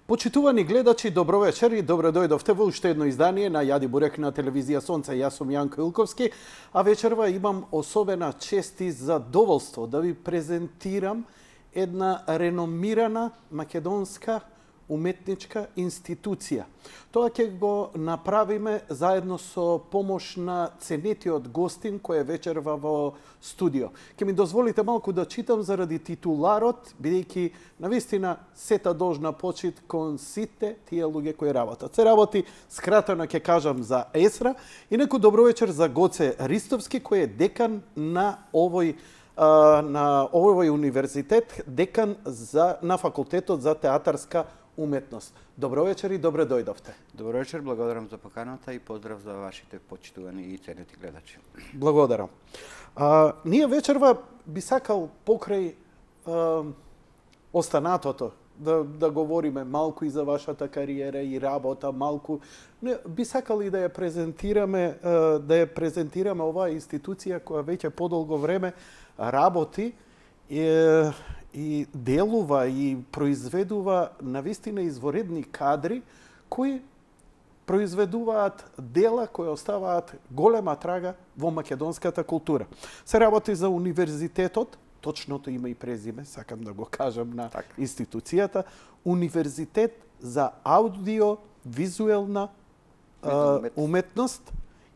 Почитувани гледачи, добро вечер и добро дојдовте во уште едно издание на Јади Бурек на телевизија Сонце. Јас сум Јанко Илковски, а вечерва имам особена чест и задоволство да ви презентирам една реномирана македонска уметничка институција. Тоа ќе го направиме заедно со помош на ценетиот гостин кој е вечерва во студио. Ќе ми дозволите малку да читам заради титуларот, бидејќи навистина сета должна почит кон сите тие луѓе кои работат. Се работи, скратено ќе кажам за ЕСРА, и неку добро вечер за Гоце Ристовски, кој е декан на овој универзитет, декан на факултетот за театарска уметност. Добро вечер и добре дојдовте. Добро вечер, благодарам за поканата и поздрав за вашите почитувани и ценети гледачи. Благодарам. Ние вечерва би сакал покрај останатото да говориме малку и за вашата кариера и работа, малку. Не, би сакали да ја презентираме оваа институција која веќе подолго време работи и делува и произведува навистина изворедни кадри кои произведуваат дела кои оставаат голема трага во македонската култура. Се работи за универзитетот, точното име и презиме, сакам да го кажам на институцијата, Универзитет за аудио-визуелна уметност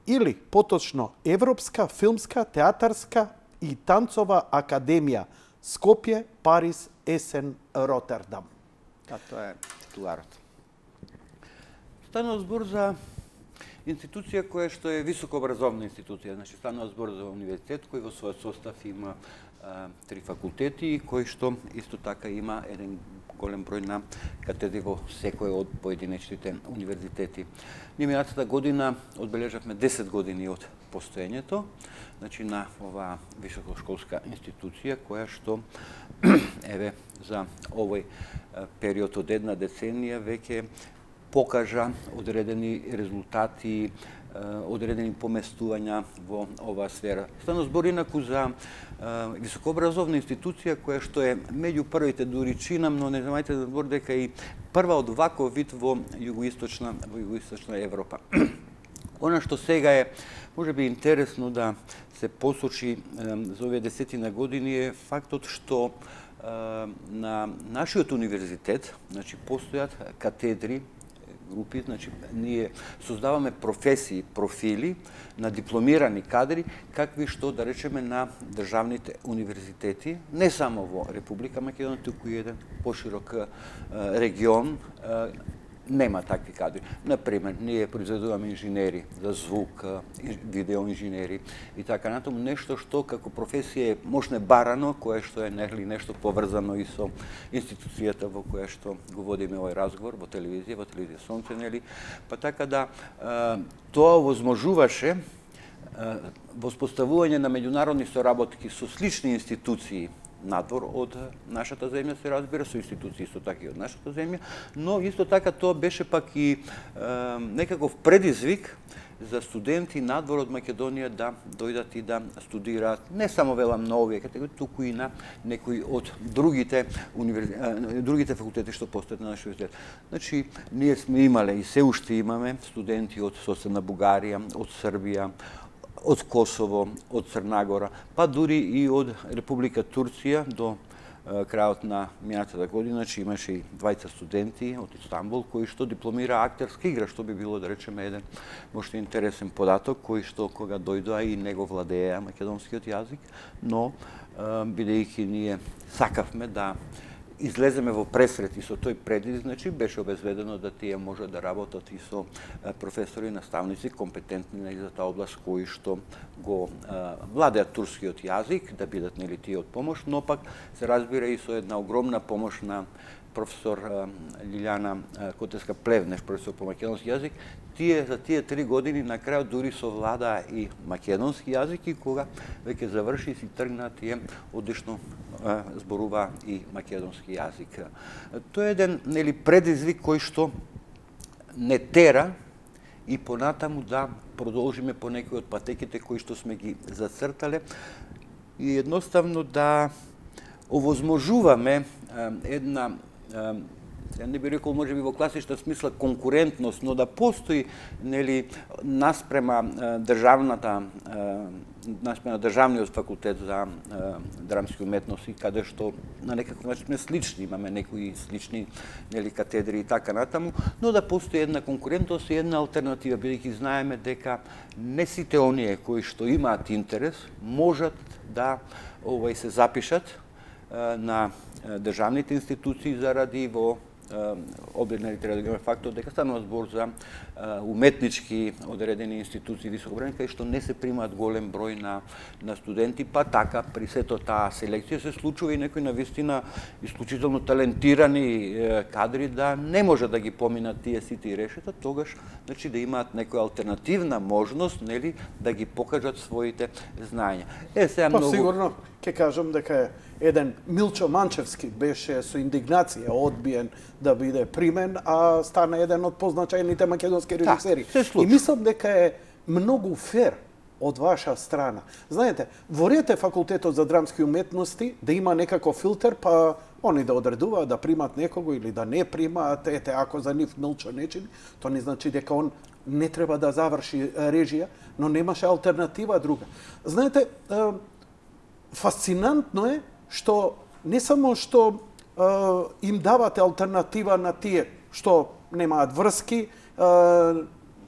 или поточно Европска филмска, театарска и танцова академија Скопје, Париз, Есен, Ротердам. Тоа е титуларот. Станува збор за институција која што е високообразовна институција. Значи, станува збор за универзитет кој во својот состав има 3 факултети и кој што исто така има еден голем број на катедри во секој од поединечните универзитети. Ние минатата година одбележавме 10 години од постоењето, значи на оваа високошколска институција која што еве за овој период од една деценија веќе покажа одредени резултати, одредени поместувања во оваа сфера. Станува збор инаку за високообразовна институција која што е меѓу првите, дури чинам, но не знаете да збор дека и прва од ваков вид во југоисточна Европа. Она што сега е можеби интересно да се посочи за овие 10 години е фактот што на нашиот универзитет, значи постојат катедри, групи, значи ние создаваме професии, профили на дипломирани кадри, какви што да речеме на државните универзитети, не само во Република Македонија, туку и еден поширок регион нема такви кадри. Например, ние произведуваме инженери за звук, видеоинженери и така натаму, нешто што како професија е можне барано, кое што е нешто поврзано и со институцијата во која што го водиме овој разговор, во телевизија Сонце, нели? Па така да тоа возможуваше воспоставување на меѓународни соработки со слични институции надвор од нашата земја, се разбира, со институции исто така и од нашата земја, но исто така тоа беше пак и некаков предизвик за студенти надвор од Македонија да дојдат и да студираат не само велам на овие категории, туку и на некои од другите факултети што постојат на нашиот универзитет. Значи, ние сме имале и се уште имаме студенти од соседна Бугарија, од Србија, од Косово, од Црна Гора, па дури и од Република Турција до крајот на минатата година, значи имаше и 20 студенти од Истанбул кои што дипломира актерска игра, што би било да речеме еден можда интересен податок, кој што кога дојдоа и него владееа македонскиот јазик, но бидејќи ние сакавме да излеземе во пресрет и со тој предизвик, значи беше обезбедено да тие можат да работат и со професори и наставници компетентни за таа област кои што го владеат турскиот јазик, да бидат нели тие од помош, но пак се разбира и со една огромна помош на професор Лилјана Котеска-Плевнеш, професор по македонски јазик. За тие 3 години на крајот дури совладаа и македонски јазик и кога веќе заврши си тргна тие одлично зборува и македонски јазик. Тоа е еден нели предизвик кој што не тера и понатаму да продолжиме по некои од патеките кои што сме ги зацртале и едноставно да овозможуваме една не би рекол може би во класична смисла конкурентност, но да постои нели наспрема државниот факултет за драмски уметности, каде што на некаков начин сме слични, имаме некои слични нели катедри и така натаму, но да постои една конкурентност и една алтернатива, бидејќи знаеме дека не сите оние кои што имаат интерес можат да се запишат на државните институции заради во обиднали треба да имаме фактот дека станува збор за уметнички одредени институции високо образование кај што не се примаат голем број на студенти, па така при сето таа селекција се случува и некои навистина исклучително талентирани кадри да не може да ги поминат тие сите и решета, тогаш значи да имаат некоја алтернативна можност, нели, да ги покажат своите знаења. Сега многу сигурно ќе кажам дека еден Милчо Манчевски беше со индигнација одбиен да биде примен, а стана еден од позначајните македонски режисери. И мислам дека е многу фер од ваша страна. Знаете, во РЕТ факултетот за драмски уметности да има некако филтер, па они да одредуваат да примат некого или да не примаат, ете, ако за нив Милчо не чини, тоа не значи дека он не треба да заврши режија, но немаше алтернатива друга. Знаете, фасцинантно е што не само што им давате алтернатива на тие што немаат врски,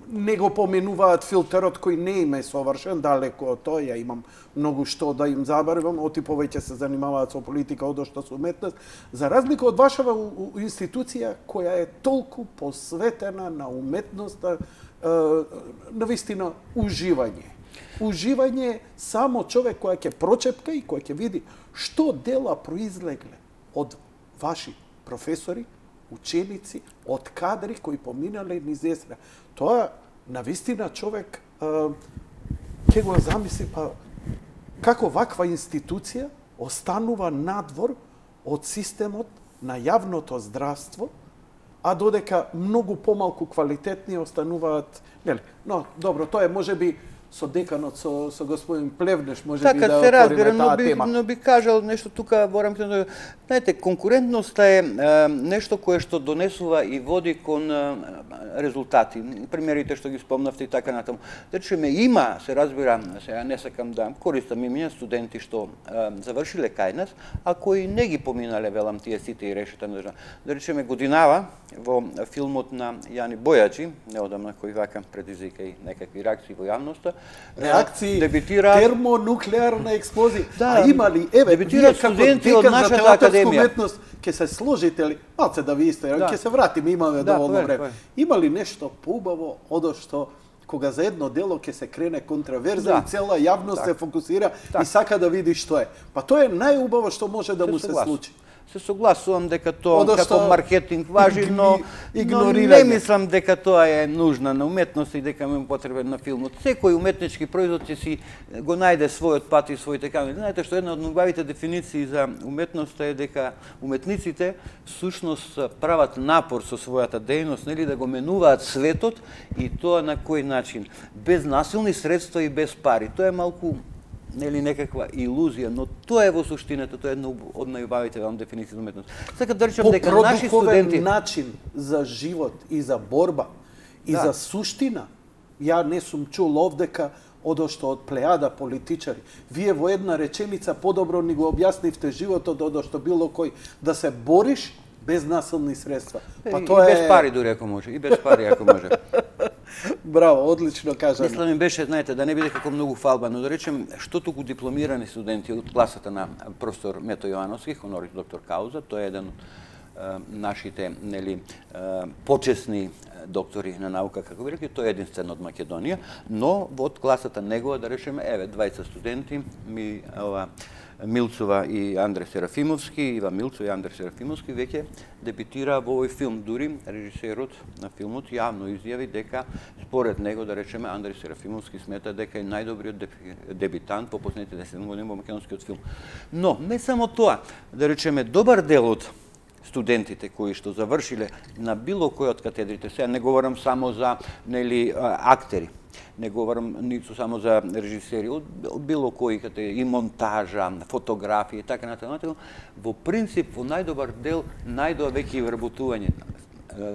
не го поменуваат филтерот кој не им е совршен, далеко од тоа, ја имам многу што да им забарвам, оти повеќе се занимаваат со политика одошто со уметност, за разлика од вашава институција која е толку посветена на уметноста, навистина уживање. Уживање само човек кој ќе прочепка и кој ќе види што дела произлегле од ваши професори, ученици, од кадри кои поминале низ есра. Тоа навистина човек ќе го замисли, па како ваква институција останува надвор од системот на јавното здравство, а додека многу помалку квалитетни остануваат, нели? Но добро, тоа е можеби со деканот, со господин Плевнеш, може би да отвориме таа тема. Но би кажал нешто тука, борам ќе... Знаете, конкурентноста е нешто кое што донесува и води кон резултати. Примерите што ги спомнавте и така натаму. Да речеме, има, се разбира, сега не сакам да користам имиња студенти што завршиле кај нас, а кои не ги поминале, велам, тие сите и решета на држава. Да речеме, годинава во филмот на Јани Бојачи, неодамна кој вака предизвика и некакви реакции во јавноста, реакции, термонуклеарна експлозија. Да, има ли, еве, вие како декан за театарска уметност, ќе се сложите ли, малце да ви исто, ќе се вратиме, имаме доволно време. Има ли нешто поубаво одошто кога за едно дело ќе се крене контраверза и цела јавност се фокусира и сака да види што е? Па тоа е најубаво што може да му се случи. Се согласувам дека тоа како маркетинг важи, но не мислам дека тоа е нужна на уметност и дека му е потребен на филмот. Секој уметнички производ ќе си го најде својот пат и своите камери. Знаете што една од најубавите дефиниции за уметноста е дека уметниците всушност прават напор со својата дејност, нели, да го менуваат светот и тоа на кој начин? Без насилни средства и без пари. Тоа е малку нели некаква илузија, но тоа е во суштината, тоа е една од најубавите дефиниции за уметност. Сакам да речам дека наши студенти начин за живот и за борба и за суштина, ја не сум чул овдека одошто од плејада политичари. Вие во една реченица подобро ни го објаснивте животот одошто било кој да се бориш без насилни средства. Па тоа е без пари дури ако може, и без пари ако може. Браво, одлично кажано. Мислам ми беше, знаете, да не биде како многу фалба, но да речем што туку дипломирани студенти од класата на професор Мето Јовановски, хонорис доктор кауза, тој е еден од нашите, нели, почесни доктори на наука, како ви рекли, тој е единствен од Македонија, но од класата негова, да речеме, еве, 20 студенти, Милцова и Андре Серафимовски, Ива Милцова и Андре Серафимовски веќе дебитира во овој филм. Дури режисерот на филмот јавно изјави дека според него, да речеме, Андре Серафимовски смета дека е најдобриот дебитант по последните 10 години во македонскиот филм. Но не само тоа, да речеме, добар дел од студентите кои што завршиле на било кој од катедрите, сега не говорам само за, нели, актери, не говорам ниту само за режисери, од било кои кате и монтажа, фотографија и така натаму, во принцип во најдобар дел веќе и вработување.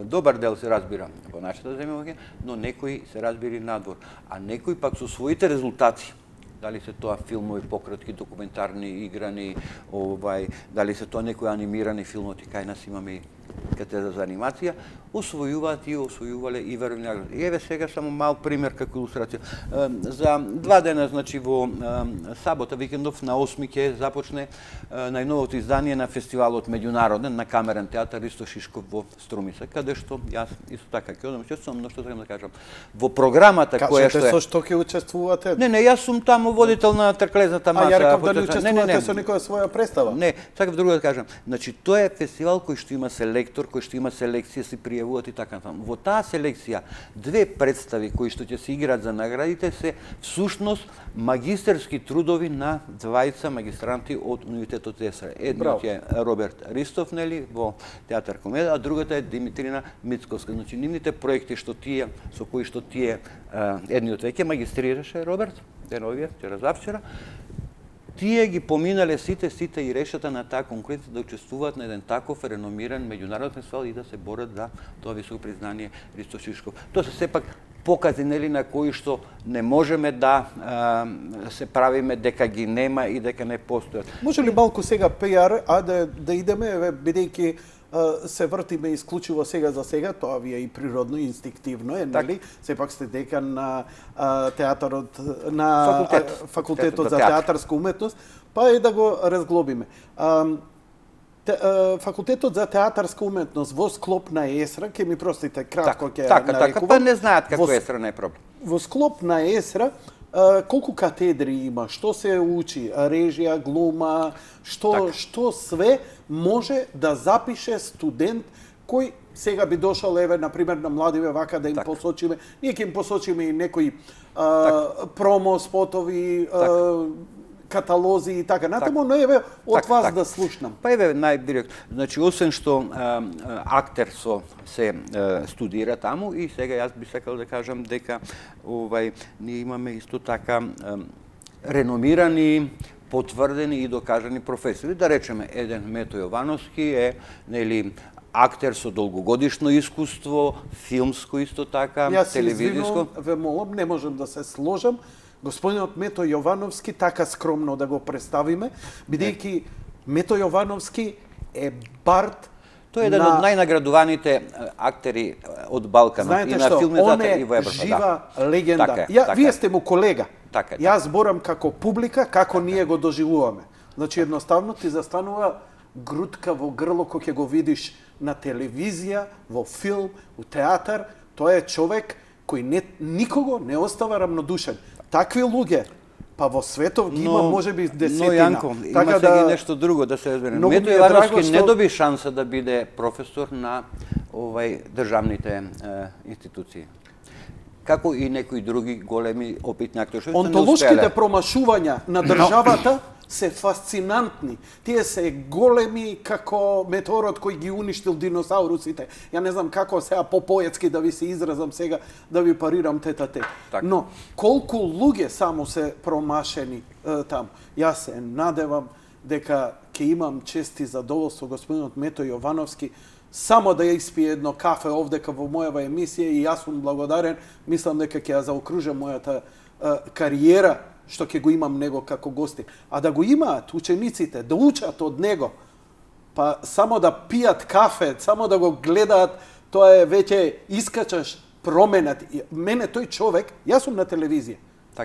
Добар дел се разбира во нашата земја, но некои се разбира надвор, а некои пак со своите резултати, дали се тоа филмови пократки, документарни, играни, дали се тоа некои анимирани филмоти, кај нас имаме и катедра за анимација, освојувале и веројатно награди. И еве сега само мал пример како илустрација. За 2 дена, значи во сабота, викендов, на 8 ќе започне најновото издание на фестивалот меѓународен на камерен театар Ристо Шишков во Струмица, каде што јас исто така ќе одам учествувам, но што сакам да кажам, во програмата која што е... Кажете со што ќе учествувате? Не, јас сум таму водител на трклезната маса. А ја реков дали учествувате со некоја своја представа? Не, сакав друго да кажам. Значи, тоа е фестивал кој што има селектор, кој што има селекција, се пријавуваат и така натаму. Во таа селекција, 2 представи кои што ќе се играат за наградите се всушност магистерски трудови на 2 магистранти од Универзитетот ЦСР. Едниот е Роберт Ристов, нели, во театар комедија, а другата е Димитрина Мицковска. Значи, нивните проекти што тие, со кои што тие, едниот веќе магистрираше Роберт, деновија, вчера завчера, тие ги поминале сите и решата на таа конкуренција да учествуваат на еден таков реномиран меѓународен фестивал и да се борат за тоа високо признание Ристо Шишков. Тоа се сепак покази, нели, на кои што не можеме да се правиме дека ги нема и дека не постојат. Може ли малку сега пиар, а да идеме, бидејќи се вртиме исклучиво сега за сега, тоа ви е и природно, инстинктивно е, нели? Сепак сте декан на театарот, на факултетот за театарска уметност, па и да го разглобиме. Факултетот за театарска уметност во склоп на ЕСРА, ќе ми простите, кратко ќе нарекувам. Така, па не знаат како ЕСРА, не е проблем. Во склоп на ЕСРА, колку катедри има, што се учи, режија, глума, што све може да запише студент кој сега би дошол, еве, например, на младиве вака да им посочиме, ние ќе им посочиме и некои промо спотови, каталози и така натаму, но еве од вас да слушнам. Па еве најдиректно. Значи, освен што актер се студира таму, и сега јас би сакал да кажам дека ние имаме исто така реномирани, потврдени и докажани професори. Да речеме, еден Мето Јовановски е, нели, актер со долгогодишно искуство, филмско исто така, телевизиско. Јас ве молам, не можам да се сложам. Господинот Мето Јовановски, така скромно да го представиме, бидејќи Мето Јовановски е бард. Тој е еден од најнаградуваните актери од Балканот и на филмот и во Европа. Знаете што, он е жива легенда. Вие сте му колега. Јас зборам како публика, како ние го доживуваме. Значи, едноставно ти застанува грудка во грло кој ќе го видиш на телевизија, во филм, у театар. Тој е човек кој никого не остава рамнодушен. Такви луѓе, па во светов ги има можеби десетина. Но, Јанко, има сега нешто друго да се разбереме. Мето Јовановски не доби шанса да биде професор на државните институции. Како и некои други големи опитни актери. Онтолошките промашувања на државата се фасцинантни. Тие се големи како метеорот кој ги уништил диносаурусите. Ја не знам како сега по-поетски да ви се изразам сега, да ви парирам тет-а-тет. Но, колку луѓе само се промашени таму. Јас се надевам дека ќе имам чест и задоволство господинот Мето Јовановски само да ја испие едно кафе овдека во мојава емисија и јас сум благодарен. Мислам дека ќе ја заокружам мојата кариера што ќе го имам него како гости. А да го имаат учениците, да учат од него, па само да пијат кафе, само да го гледаат, тоа е веќе искачаш променат. Мене тој човек, јас сум на телевизија.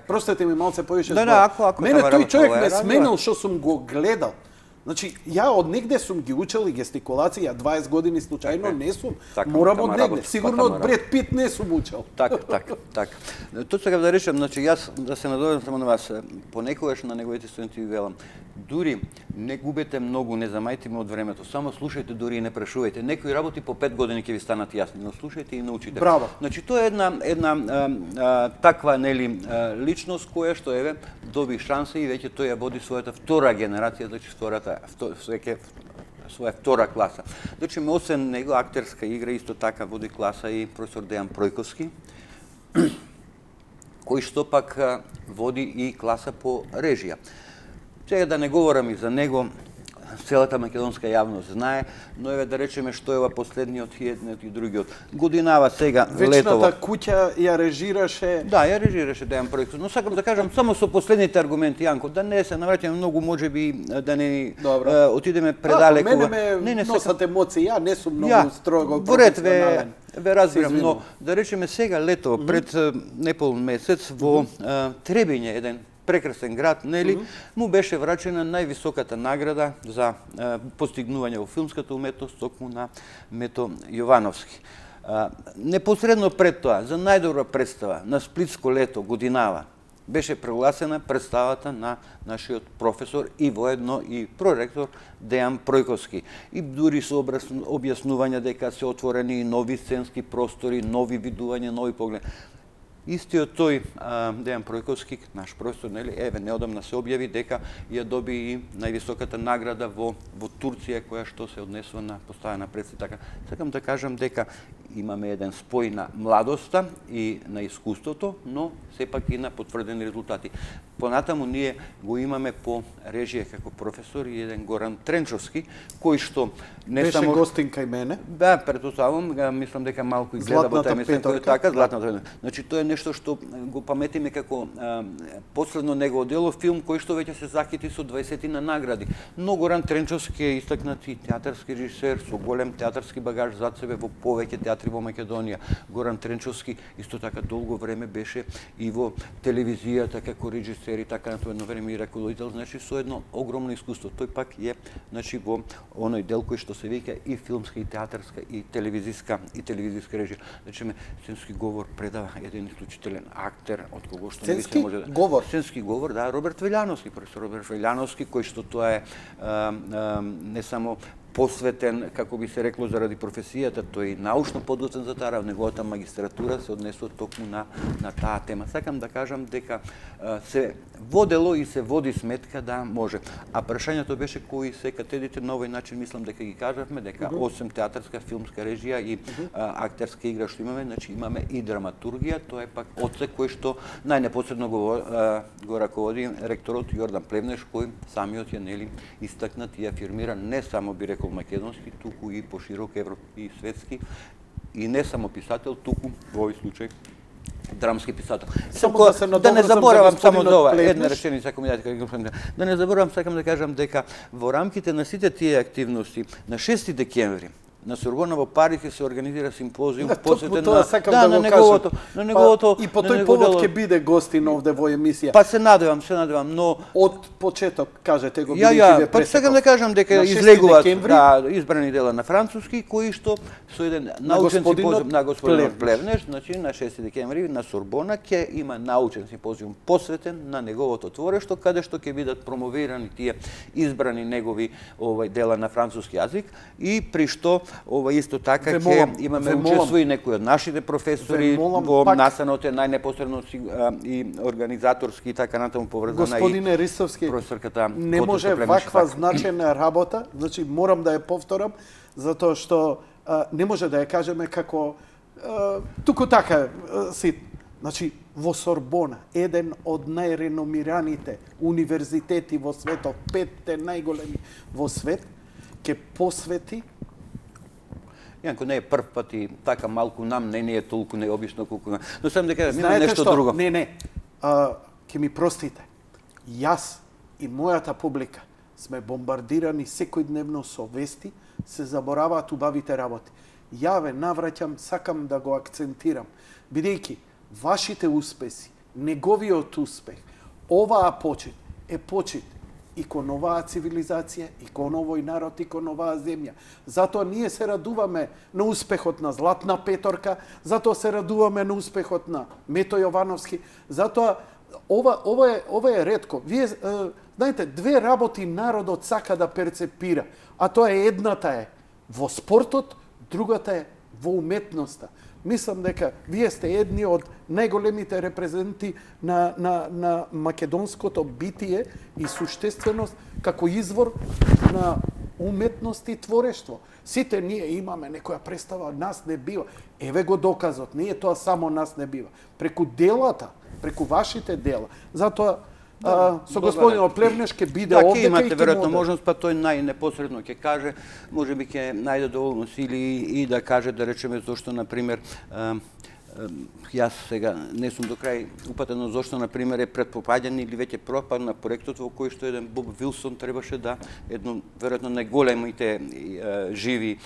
Простете ми малце повише збор. Мене тој човек ме сменил што сум го гледал. Значи, ја од негде сум ги учел и гестикулација, 20 години случајно не сум. Морам од негде. Сигурно од Бред Пит не сум учел. Така. Тоа сакам да речем, значи, јас да се надоведам само на вас, понекогаш на неговите студенти ви велам, дури не губете многу, не замајте ме од времето, само слушајте, дури и не прашувајте. Некои работи по 5 години ќе ви станат јасни, но слушајте и научите. Браво. Значи, тоа е една таква, нели, личност која што еве доби шанса и веќе тој ја води својата втора генерација, значи своја втора класа. Значи, освен него актерска игра, исто така води класа и професор Дејан Пројковски, кој што пак води и класа по режија. Сега да не говорам и за него, целата македонска јавност знае, но еве да речеме што е ова последниот и едниот и другиот. Годинава сега летово. Вечната куќа ја режираше. Да, ја режираше Дејан Пројковски, но сакам да кажам само со последните аргументи, Јанко, да не се навраќаме многу, можеби да не отидеме предалеку. Мене ме носат емоции, ја не сум многу строго Борет професионален. ве разбирам, но да речеме сега летово, пред непол месец во Требиње, еден прекрасен град, нели, му беше врачена највисоката награда за постигнување во филмската уметност, токму на Мето Јовановски. Непосредно пред тоа, за најдобра представа на Сплитско лето годинава, беше прогласена представата на нашиот професор и воедно и проректор Дејан Пројковски. И дури со објаснување дека се отворени нови сценски простори, нови видувања, нови погледи. Истиот тој Дејан Пројковски, наш професор, нели, еве неодамна се објави дека ја доби и највисоката награда во Турција, која што се однесува на поставена пред се. Така, сакам да кажам дека имаме еден спој на младоста и на искуството, но сепак и на потврдени резултати. Понатаму ние го имаме по режија како професор и еден Горан Тренчовски, кој што не беше само гостин кај мене. Да, претпоставувам, мислам дека малку и гледа во тај месец, така, Златната петорка. Значи тоа е нешто што го паметиме како последно негово дело, филм кој што веќе се захити со 20 на награди. Но Горан Тренчовски е истакнат и театарски режисер со голем театарски багаж зад себе во повеќе театри во Македонија. Горан Тренчовски исто така долго време беше и во телевизијата како режисер и така на едно време и раководител, значи со едно огромно искуство. Тој пак е значи во оној дел кој што се вика и филмска и театарска и телевизиска режија. Значи сценски говор предава еден исклучителен актер од кого што не се може да говор. Сценски говор, да, Роберт Велјановски, професор Роберт Велјановски, кој што тоа е не само посветен, како би се рекло, заради професијата, тој и научно подготвен за таа, неговата магистратура се однесува токму на таа тема. Сакам да кажам дека се водело и се води сметка да може. А прашањето беше кои се катедите на овој начин, мислам дека ги кажавме, дека осем театарска, филмска режија и актерска игра што имаме, значи имаме и драматургија, тоа е пак одсек кој што најнепосредно го раководи ректорот Јордан Плевнеш, кој самиот е нели истакнат и афирмира не само би рекол македонски, туку и поширок европски и светски, и не само писател, туку во овој случај драмски писател. Да не заборавам само за ова, една реченица, ако ми дадете, да не заборавам, сакам да кажам дека во рамките на сите тие активности на 6 декември на Сорбона во Париз се организира симпозиум посветен на неговото и по тој повод ќе биде гостин овде во емисија. Па се надевам, но од почеток кажете го бидејќи ве па сакам да кажам дека излегуваат избрани дела на француски кои што со еден научен симпозиум на господинот Плевнеш, значи на 6 декември на Сорбона ќе има научен симпозиум посветен на неговото творешто, каде што ќе бидат промовирани тие избрани негови дела на француски јазик и при што исто така ќе имаме учество и некои од нашите професори во настанот е најнепосредно и организаторски и така натаму поврзана и Господине Ристовски, професорката не може ваква значена работа, значи морам да ја повторам, затоа што не може да ја кажеме како туку така си, значи во Сорбона, еден од најреномираните универзитети во светот, 5 најголеми во свет, ќе посвети. Јанко не е прв пат и така малку нам не е толку необично колку. Но сам да кажам, има нешто друго. Не. Ќе ми простите. Јас и мојата публика сме бомбардирани секојдневно со вести, се забораваат убавите работи. Ја ве навраќам, сакам да го акцентирам, бидејќи вашите успеси, неговиот успех, оваа почит е почит и кон оваа цивилизација, и кон овој народ, и кон оваа земја. Затоа ние се радуваме на успехот на Златна петорка, затоа се радуваме на успехот на Мето Јовановски, затоа ова е ретко. Вие знаете, две работи народот сака да перцепира, а тоа е едната е во спортот, другата е во уметноста. Мислам дека вие сте едни од најголемите репрезенти на македонското битие и суштественост како извор на уметност и творештво. Сите ние имаме некоја представа, нас не бива. Еве го доказот, не е тоа само нас не бива. Преку делата преку вашите дела. Затоа со господинот Плевнеш ќе биде да, овде ќе имате ќе веројатно му можност, па тој најнепосредно ќе каже, можеби ќе најде доволно сили и да каже, да речеме, зошто, например, јас сега не сум до крај упатен, но зошто, например, е предпопаѓан или веќе пропадна проектот во кој што еден Боб Вилсон требаше да, едно, веројатно, најголемите живи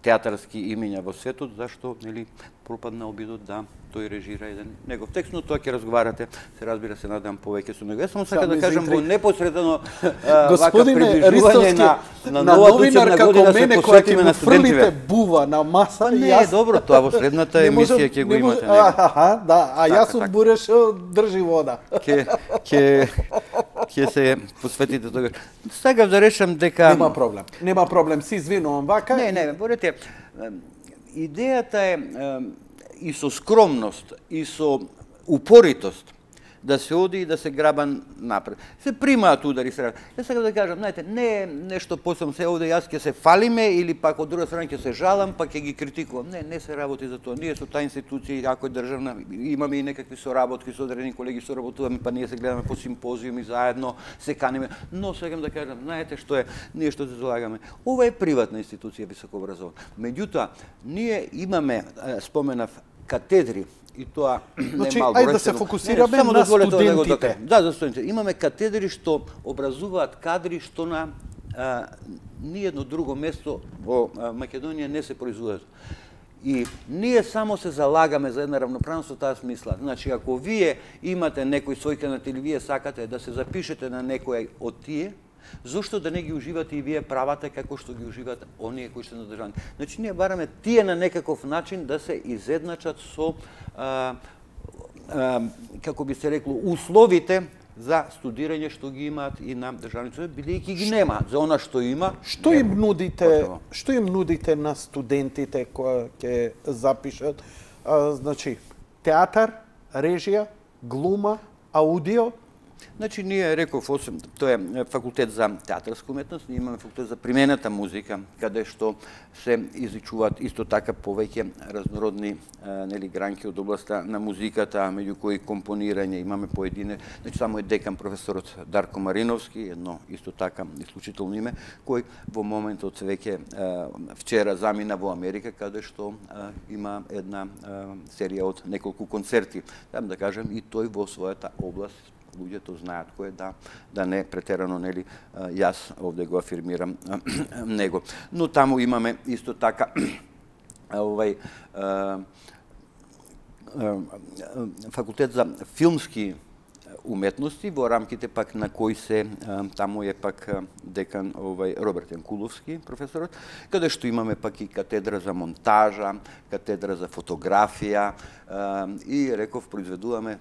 театарски имиња во светот, зашто, нели, пропадна обидот да тој режира еден негов текст, но тоа ќе разговарате, се разбира, се надам повеќе со него. Јас само сакам да кажам во непосредно вака приближување на новата учебна година се посветиме на студентиве. Фрлите бува на маса. Па не, добро, тоа во следната емисија ќе го имате него. Да, а јас сум Буреш држи вода. Ќе се посветите тогаш. Сакав да речам дека Нема проблем, се извинувам вака. Не, борете, идејата е и со скромност, и со упоритост, да се оди и да се граба напред. Се примаат удари се. Јас сакам да кажам, знаете, не е нешто посебно се овде јас ќе се фалиме или пак од друга страна ќе се жалам, па ќе ги критикувам. Не се работи за тоа. Ние со таа институција, ако е државна, имаме и некакви соработки со одредени колеги, соработуваме, па ние се гледаме по симпозиуми заедно, се каниме. Но сакам да кажам, знаете што е, ние што се залагаме. Ова е приватна институција високообразована. Меѓутоа, ние имаме, споменав, катедри, и тоа не е мал број. Ајде да се фокусираме на студентите. Да, за студентите. Имаме катедри што образуваат кадри што на ниедно друго место во Македонија не се производат. И ние само се залагаме за една равноправност во таа смисла. Значи, ако вие имате некој свој канал или вие сакате да се запишете на некој од тие, зошто да не ги уживате и вие правата како што ги уживат оние кои се надржани? Значи, ние бараме тие на некаков начин да се изедначат со, како би се рекло, условите за студирање што ги имаат и на државниците, бидејќи ги нема. За она што има... Што им нудите на студентите кои ќе запишат? Значи, театар, режија, глума, аудио? Значи, ние, реков, тоа е факултет за театарска уметност, ние имаме факултет за примената музика, каде што се изучуваат исто така повеќе разнородни гранки од областа на музиката, меѓу кои компонирање, имаме поедине, значи само е декан професорот Дарко Мариновски, едно исто така исклучително име, кој во моментот веќе вчера замина во Америка, каде што има една серија од неколку концерти. Да кажем, и тој во својата област луѓето знаат кој е, да не претерано, нели, јас овде го афирмирам него. Но таму имаме исто така факултет за филмски уметности, во рамките пак на кој се, таму е пак декан Роберт Енкуловски, професорот, каде што имаме пак и катедра за монтажа, катедра за фотографија и, реков, произведуваме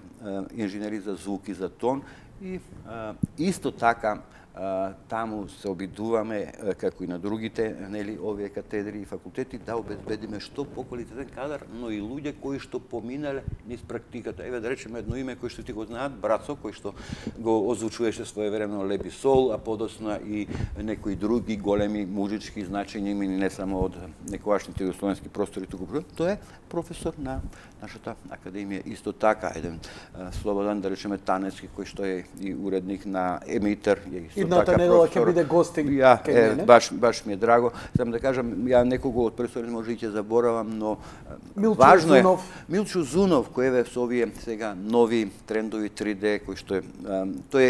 инженери за звук и за тон и исто така таму се обидуваме, како и на другите, нели, овие катедри и факултети, да обезбедиме што поквалитетен кадар, но и луѓе кои што поминале низ практиката. Еве да речеме едно име кој што ти го знаат, Брацо, кој што го озвучуваше своевремено Леби Сол, а подосна и некои други големи музички значења имени не само од некогашните југословенски простори, туку тој е професор на нашата академија. Исто така, еден Слободан, да речеме, Танески, кој што е и уредник на Емитер, е исто идната недела ќе биде гостин кај мене. Баш ми е драго. Сам да кажам, ја некого од професори може и ќе заборавам, но важно е Милчо Зунов, кој е со овие сега нови трендови 3D, кој што е тој е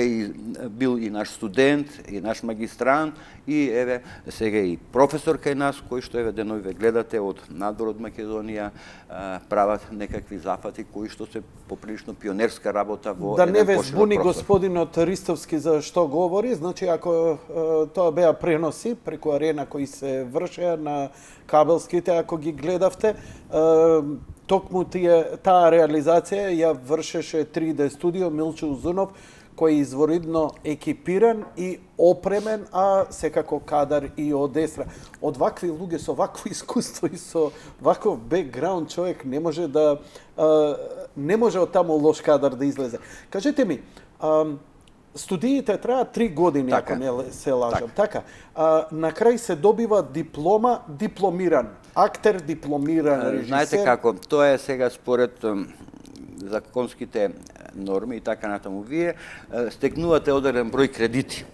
бил и наш студент, и наш магистрант, и еве сега и професор кај нас, кој што еве денови ве гледате од надвор од Македонија, прават некакви зафати кои што се поприлично пионерска работа во да не ве збуни господинот Ристовски за што говори, значи ако тоа беа преноси преку арена кои се вршеа на кабелските, ако ги гледавте, токму таа реализација ја вршеше 3D студио Милчо Зунов, кој е изворидно екипиран и опремен, а секако кадар и од Десра. Од вакви луѓе со вакво искуство и со ваков бекграунд човек не може од таму лош кадар да излезе. Кажете ми, студиите траат 3 години, ако не се лажам. Така. На крај се добива диплома, дипломиран актер, дипломиран режисер. Знаете како, тоа е сега според законските норми и така натаму. Вие стекнувате одреден број кредити.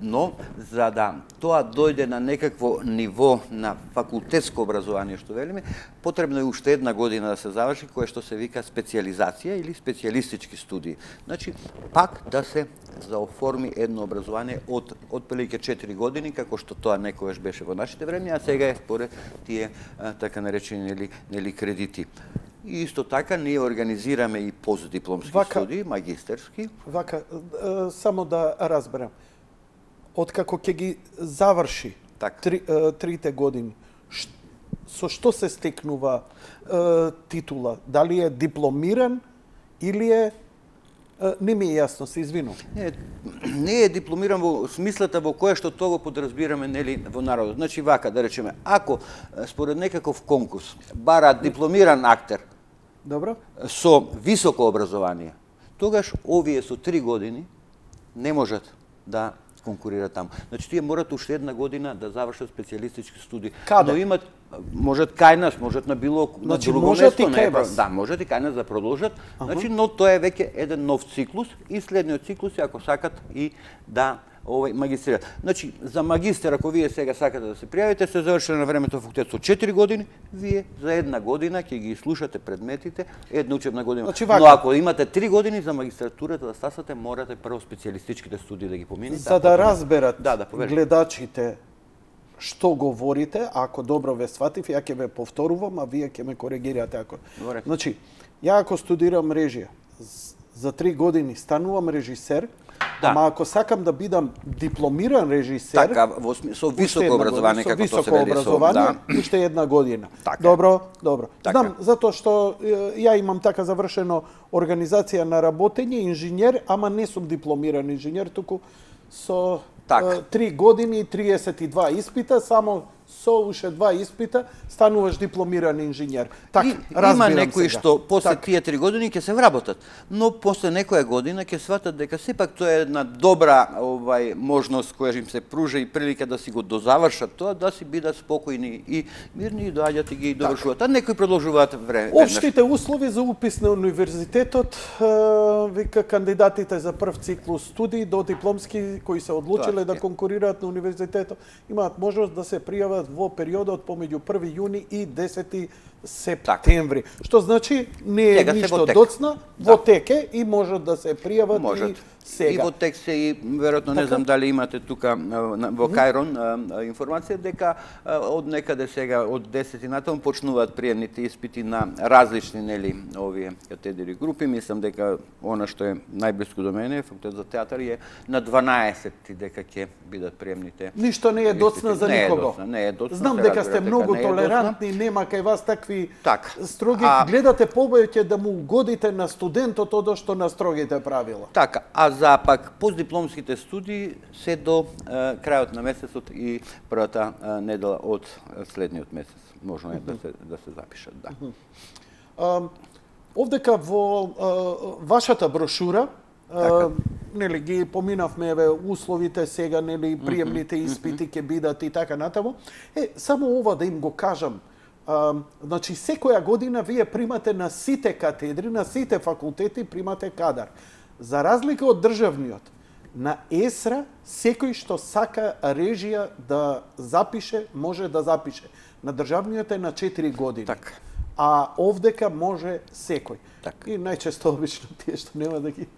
Но, за да тоа дојде на некакво ниво на факултетско образование, што велиме, потребно е уште една година да се заврши, кое што се вика специализација или специјалистички студии. Значи, пак да се заоформи едно образование од отприлike 4 години, како што тоа некогаш беше во нашите време, а сега е според тие така наречени нели кредити. И исто така ние организираме и постдипломски студии, магистерски. Вака, само да разберам. Откако ќе ги заврши трите години, со што се стекнува титула? Дали е дипломиран или е... Не ми е јасно, се извинувам. Не е дипломиран во смислата во која што тоа го подразбираме нели во народот. Значи вака, да речеме, ако според некаков конкурс бараат дипломиран актер Добро. со високо образование, тогаш овие со 3 години не можат да конкурираат таму. Значи тие морат уште една година да завршат специјалистички студии. Каде? Но имат можат кај нас, можат на било Значи, на друго можат место, и кај вас. Да, можат и кај нас да продолжат. Значи, но тоа е веќе еден нов циклус и следниот циклус е ако сакат и да магистрират. Значи, за магистер, ако вие сега сакате да се пријавите, сте завршили на времето факултет со 4 години, вие за една година ќе ги слушате предметите, една учебна година. Значи, но ако имате 3 години за магистратурата да стасате, морате прво специјалистичките студии да ги помините. За да разберат повели. гледачите што говорите, ако добро ве сватив, ја ќе ве повторувам, а вие ќе ме коригирате ако. Добре. Значи, ја ако студирам режија, за 3 години станувам режисер, ама ако сакам да бидам дипломиран режисер, така, со високо образование, како тоа се вели, уште една година. Така. Добро. Така. Знам, затоа што ја имам така завршено организација на работење, инженер, ама не сум дипломиран инженер, туку со 3 години и 32 испита, само со уште 2 испита стануваш дипломиран инженер. Има некои што после тие 3 години ќе се вработат, но после некоја година ќе сватат дека сепак тоа е една добра можност која им се пружа и прилика да си го дозавршат тоа, да си бидат спокојни и мирни и доаѓат и ги довршуваат. А некои продолжуваат време. Општите услови за упис на универзитетот, вика кандидатите за прв циклус студии до дипломски кои се одлучиле да конкурираат на универзитетот, имаат можност да се пријават во периодот помеѓу 1 јуни и 10 септември. Што значи не е ништо доцна, во теке и можат да се пријават и сега. И во тек се и веројатно не знам дали имате тука во Кајрон информација дека од некаде сега од 10 натаму почнуваат приемните испити на различни нели овие катедри групи. Мислам дека она што е најблиску до мене, факултет за театар е на 12 дека ќе бидат приемните. Ништо не е доцна за никого. Не е доцна. Знам дека сте многу толерантни, нема кај вас такви строги, гледате повеќе да му угодите на студентот од што на строгите правила. Така, а за пак постдипломските студии се до крајот на месецот и првата недела од следниот месец. Можно е да се запишат, да. Овдека во вашата брошура нели ги поминавме условите сега, нели приемните испити ќе бидат и така натаму. Само ова да им го кажам. Значи, секоја година вие примате на сите катедри, на сите факултети примате кадар. За разлика од државниот, на ЕСРА секој што сака режија да запише, може да запише. На државниот е на 4 години. Так. А овдека може секој. Так. И најчесто обично тие што нема да ги...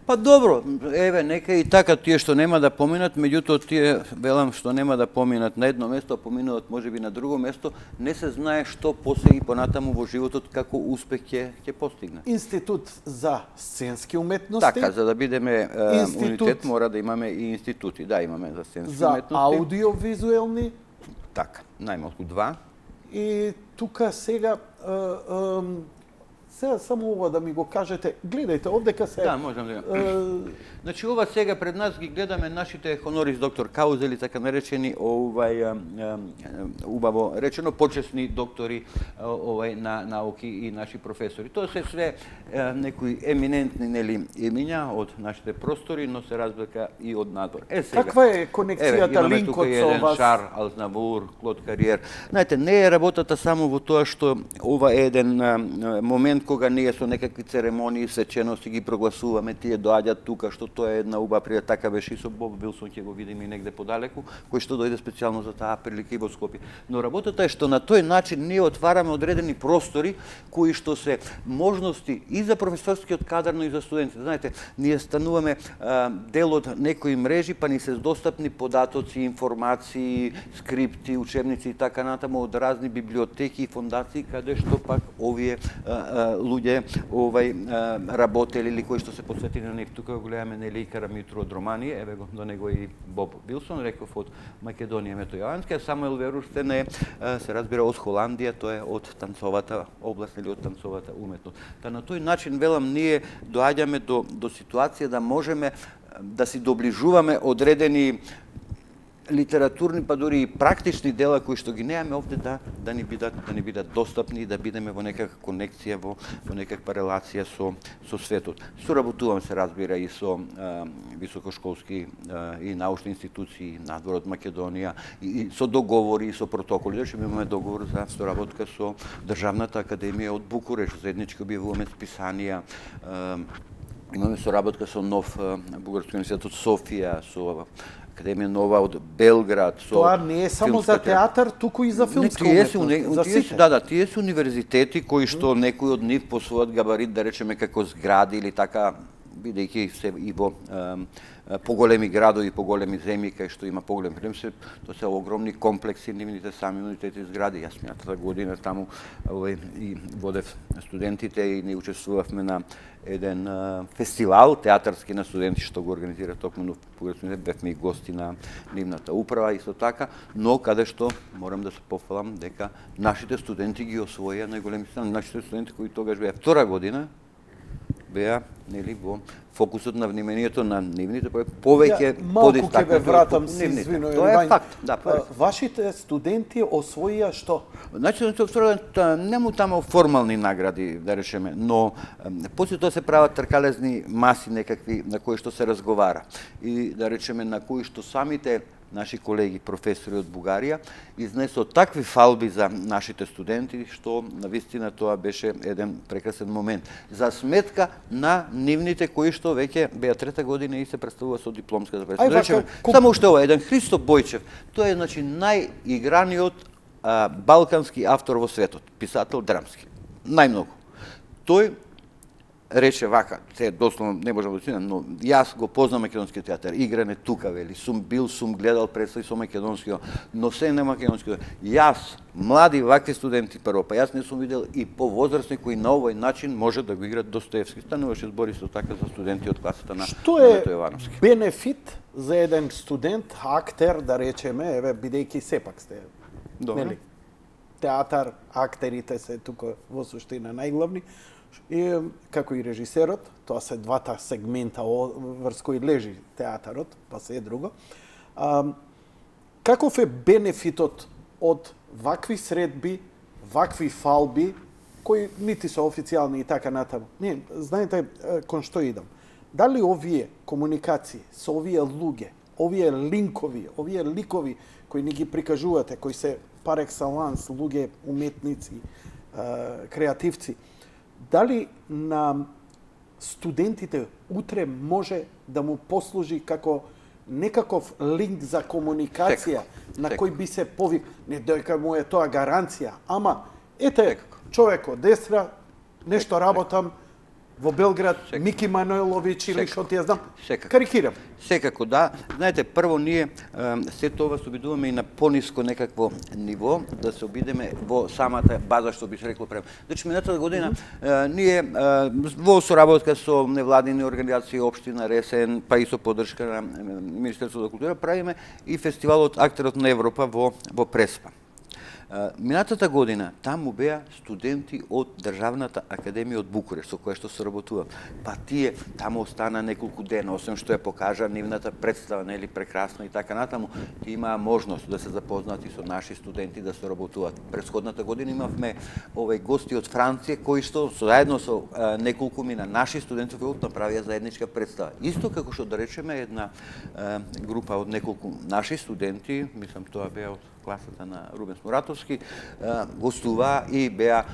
Па добро, еве, нека и така тие што нема да поминат, меѓутоа тие, велам, што нема да поминат на едно место, а поминуваат можеби на друго место, не се знае што после и понатаму во животот како успех ќе постигне. Институт за сценски уметности. Така, за да бидеме унитет мора да имаме и институти. Да, имаме за сценски уметности. За аудиовизуелни. Така, најмалку 2. И тука сега само ова да ми го кажете, гледајте, овдека се... Да, можам да... Значи, ова сега пред нас ги гледаме нашите хонорис доктор каузели, така наречени, убаво речено, почесни доктори на науки и наши професори. Тоа се све некои еминентни, нели, имиња од нашите простори, но се разбека и од надвор. Сега, каква е конекцијата, линкот со вас? Шар, Алзнавур, Клод Кариер. Знаете, не е работата само во тоа што ова е еден момент момент кога ние со некакви церемонии, свечености ги прогласуваме, тие доаѓаат тука, што тоа е една убава прилика, така беше и со Боб Вилсон, ќе го видиме и негде подалеку, кој што дојде специјално за таа прилика и во Скопје. Но работата е што на тој начин ние отвараме одредени простори кои што се можности и за професорскиот кадар, но и за студентите. Знаете, ние стануваме дел од некои мрежи, па ни се достапни податоци, информации, скрипти, учебници и така натаму од разни библиотеки и фондации каде што пак овие луѓе работели или кои што се посветени на нив. Тука го гледаме нели Карамитро од Романија, еве го до него и Боб Вилсон, реков од Македонија Мето Јовански, а Самуел Веруштен е, се разбира, од Холандија, тоа е од танцовата област или од танцовата уметност. Та на тој начин, велам, ние доаѓаме до ситуација да можеме да си доближуваме одредени литературни, па дури и практични дела кои што ги немаме овде да ни бидат достапни и да бидеме во некаква конекција, во некаква релација со светот. Соработувам, се разбира, и со високошколски и научни институции надвор од Македонија, и со договори, и со протоколи. Значи, имаме договор за соработка со Државната академија од Букуреш, заеднички објавуваме списанија, имаме соработка со нов Бугарски универзитет од Софија, со Академија Нова од Белград. Тоа не е само за театар, туку и за филмска уметност, за сите. Да, тие се универзитети кои што некои од нив по својот габарит, да речеме како згради или така, бидејќи се и во поголеми градови, поголеми земји кај што има поголем прилем, тоа се огромни комплекси, нивните сами универзитети згради. Јас минатата година таму и водев студентите и ние учествувавме на еден фестивал театарски на студенти што го организира токму на Бугарски универзитет, бевме и гости на нивната управа исто така, но каде што морам да се пофалам дека нашите студенти ги освоија најголеми стан. Нашите студенти кои тогаш беа втора година беа нели во фокусот на вниманието на нивните повеќе малку ќе ве вратам се извинувај. Тоа е факт, да. Вашите студенти освоија што? Значи, нему таму формални награди, да речеме, но после тоа се прават тркалезни маси некакви на кои што се разговара и да речеме на кои што самите наши колеги професори од Бугарија изнесоа такви фалби за нашите студенти што навистина тоа беше еден прекрасен момент за сметка на нивните кои што веќе беа трета година и се представува со дипломска запресна. Само уште ова, еден Христо Бојчев, тоа е значи најиграниот балкански автор во светот, писател драмски. Најмногу. Тој рече вака, се дословно не можам да цитирам, но јас го познам македонскиот театар, игране тука, вели, сум гледал представи со македонскиот, но се не македонскиот. Јас, млади вакви студенти прво, па јас не сум видел и повозрастни кои на овој начин може да го играат Достоевски. Стануваше збори со така за студенти од класата на Мето Јовановски. Што е бенефит за еден студент, актер, да речеме, еве, бидејќи сепак сте, нели, театар, актерите се тука во суштина најглавни, и како и режисерот, тоа се двата сегмента врз кои лежи театарот, па се е друго. Каков е бенефитот од вакви средби, вакви фалби, кои нити се официјални и така натаму? Не, знаете кон што идам. Дали овие комуникации со овие луѓе, овие линкови, овие ликови кои ни ги прикажувате, кои се пар екселанс луѓе, уметници, креативци, дали на студентите утре може да му послужи како некаков линк за комуникација на кој би се повик, не дека му е тоа гаранција, ама ете човек од Дестра, нешто работам во Белград, Мики Манойлович или што ти ја знам. Карикирам. Секако, да. Знаете, прво ние се тоа се обидуваме и на пониско некакво ниво, да се обидеме во самата база, што би се рекло према. Значи, минатата година ние во соработка со невладини организации, општина, РСН, па и со поддршка на Министерството за култура, правиме и фестивалот Актерот на Европа во Преспа. Минатата година таму беа студенти од Државната академија од Букуреш, со која што соработувам. Па тие таму остана неколку дена, освен што ја покажа нивната представа, нели прекрасна и така натаму, имаа можност да се запознаат и со наши студенти да соработуваат. Претходната година имавме гости од Франција кои што заедно со неколку мина наши студенти направија заедничка представа. Исто како што да речеме една група од неколку наши студенти, мислам тоа беа од класата на Рубенс Муратовски, гостува и беа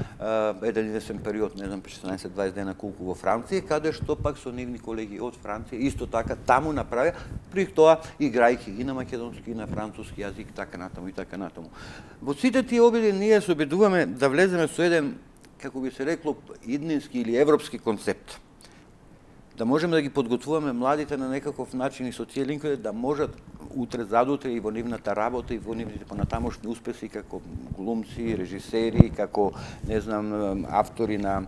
еден известен период, не знам, 16-20 дена колку во Франција, каде што пак со нивни колеги од Франција исто така таму направија, при тоа играјќи и на македонски, и на француски јазик, така натаму и така натаму. Во сите тие обиди ние се обидуваме да влеземе со еден, како би се рекло, иднински или европски концепт. Да можеме да ги подготвуваме младите на некаков начин и со тие линкови да можат утре задутре и во нивната работа и во нивните понатамошни успеси како глумци, режисери, како не знам автори на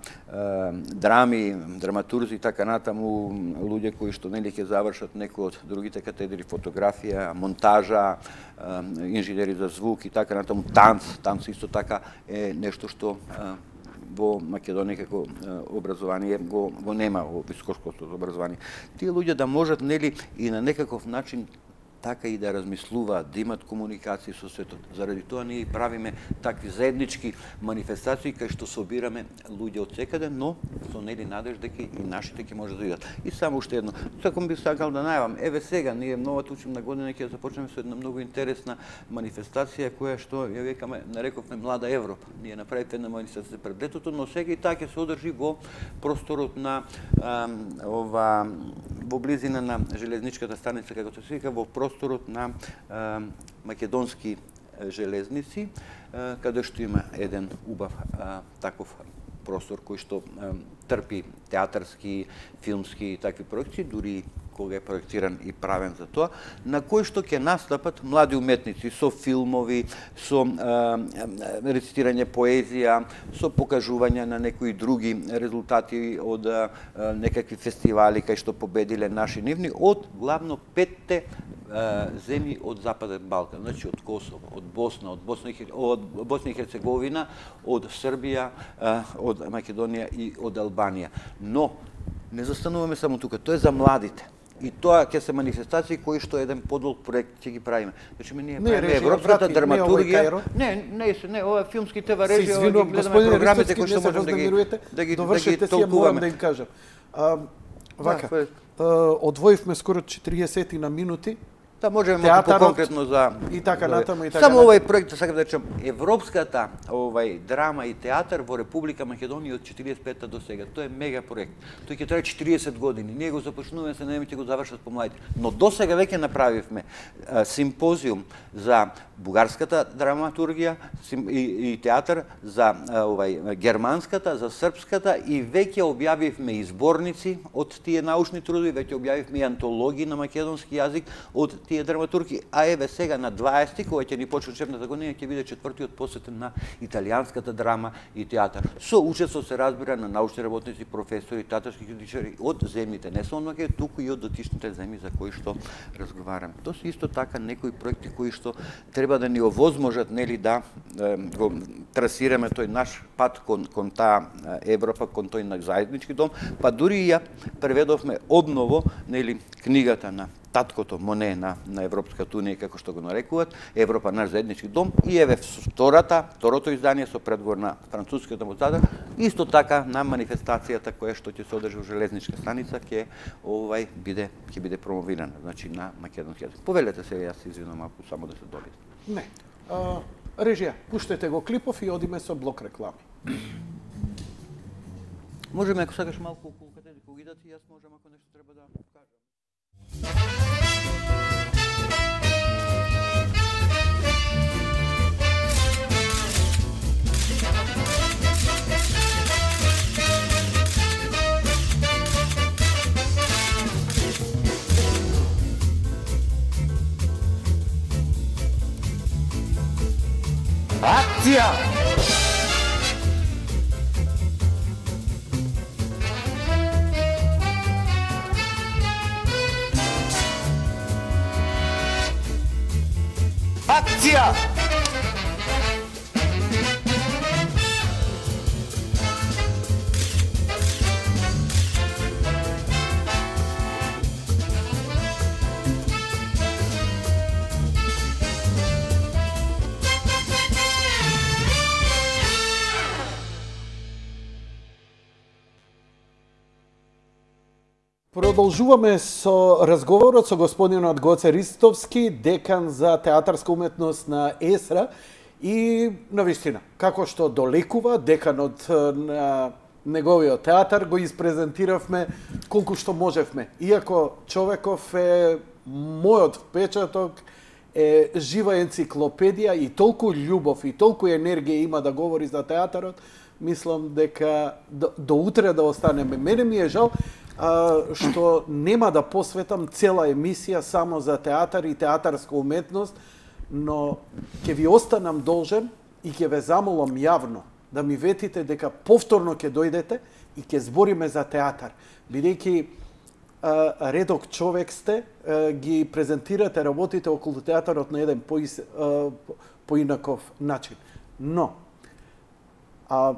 драми, драматурзи и така натаму, луѓе кои што нели ќе завршат некои од другите катедри, фотографија, монтажа, инженери за звук и така натаму, танц исто така е нешто што во Македонија како образование го нема, во високошколското образование. Тие луѓе да можат нели и на некаков начин така и да размислуваат, да имат комуникации со светот. Заради тоа ние правиме такви заеднички манифестации кај што собираме луѓе од секаде, но со нели надеж дека и нашите ќе може да идат. И само уште едно, сакам би сакал да најавам, еве сега ние новата учебна година ќе започнеме со една многу интересна манифестација која што ја векаме, нарековме Млада Европа. Ние направивме една манифестација пред летото, но сега и таа ќе се одржи во просторот на во близина на железничката станица, како се вика, во просторот на македонски железници, каде што има еден убав таков простор кој што трпи театарски, филмски и такви проекти, дури кога е проектиран и правен за тоа, на кој што ќе настапат млади уметници со филмови, со рецитирање поезија, со покажување на некои други резултати од некакви фестивали кај што победиле наши нивни, од главно 5 земји од Западен Балкан, значи од Косово, од Босна, од Босна и Херцеговина, од Србија, од Македонија и од Албанија. Но не застануваме само тука, тоа е за младите. И тоа ќе се манифестации кои што еден подолг проект ќе ги правиме. Значи ние правиме европската драматургија. Не, ова филмски ТВ режија, ги гледаме програмите кои што можеме да ги довршете си, морам да им кажам. Вака, одвоивме скоро 40 на минути. Да, можеме малку конкретно за и така натаму и така. Само овој проект, сакам да речем, европската драма и театар во Република Македонија од 45-та до сега. Тоа е мега проект. Тој ќе трае 40 години. Ние го започнуваме, се немите го завршат помладите. Но до сега веќе направивме симпозиум за бугарската драматургија и театар, за германската, за српската и веќе објавивме изборници од тие научни трудови, веќе објавивме и антологии на македонски јазик од тие драматурги, а еве сега на 20 кога ќе ни почне учебната година ќе биде четвртиот посветен на италијанската драма и театар. Со учество се разбира на научни работници, професори, театарски критичари од земјите, не само Македонија, туку и од дотичните земји за кои што разговараме. Тоа се исто така некои проекти кои што треба да ни овозможат нели да го трасираме тој наш пат кон таа Европа, кон тој наш заеднички дом, па дури и ја преведовме обново нели книгата на таткото Моне на Европската унија, како што го нарекуваат, Европа наш заеднички дом, и еве второто издание со предговор на француската амбасада, исто така на манифестацијата која што ќе се одржи во железничка станица ќе биде промовирана, значи на македонски јазик. Повелете се, јас извинувам малку само да се добие. Не. Режија, пуштете го клипов и одиме со блок реклами. Можеме, ако сакаш малку околу каде да погидат, и јас можам ако нешто треба да кажам. Акција! Акција! Продолжуваме со разговорот со господинот Гоце Ристовски, декан за театарска уметност на ЕСРА и навистина, како што долекува деканот на неговиот театар, го испрезентиравме колку што можевме. Иако човеков е мојот впечаток е жива енциклопедија и толку љубов и толку енергија има да говори за театарот, мислам дека до утре да останеме. Мене ми е жал што нема да посветам цела емисија само за театар и театарска уметност, но ќе ви останам должен и ќе ве замолам јавно да ми ветите дека повторно ќе дојдете и ќе збориме за театар. Бидејќи редок човек сте, ги презентирате работите околу театарот на еден поинаков начин. Но,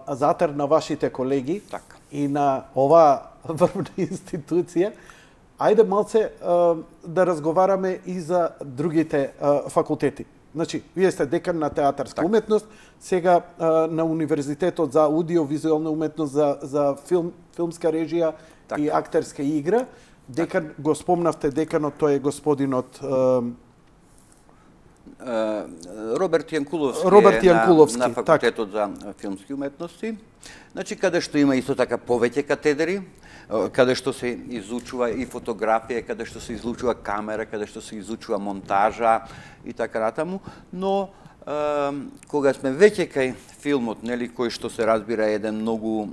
затер на вашите колеги и на оваа врвна институција, ајде малце да разговараме и за другите факултети. Значи, вие сте декан на театарска уметност, сега на Универзитетот за аудиовизуелна уметност, за филмска режија и актерска игра. Декан, го спомнавте деканот, тој е господинот Роберт Јанкуловски на факултетот за филмски уметности. Значи, каде што има исто така повеќе катедри, каде што се изучува и фотографија, каде што се изучува камера, каде што се изучува монтажа и така натаму, но кога сме веќе кај филмот, нели, кој што се разбира еден многу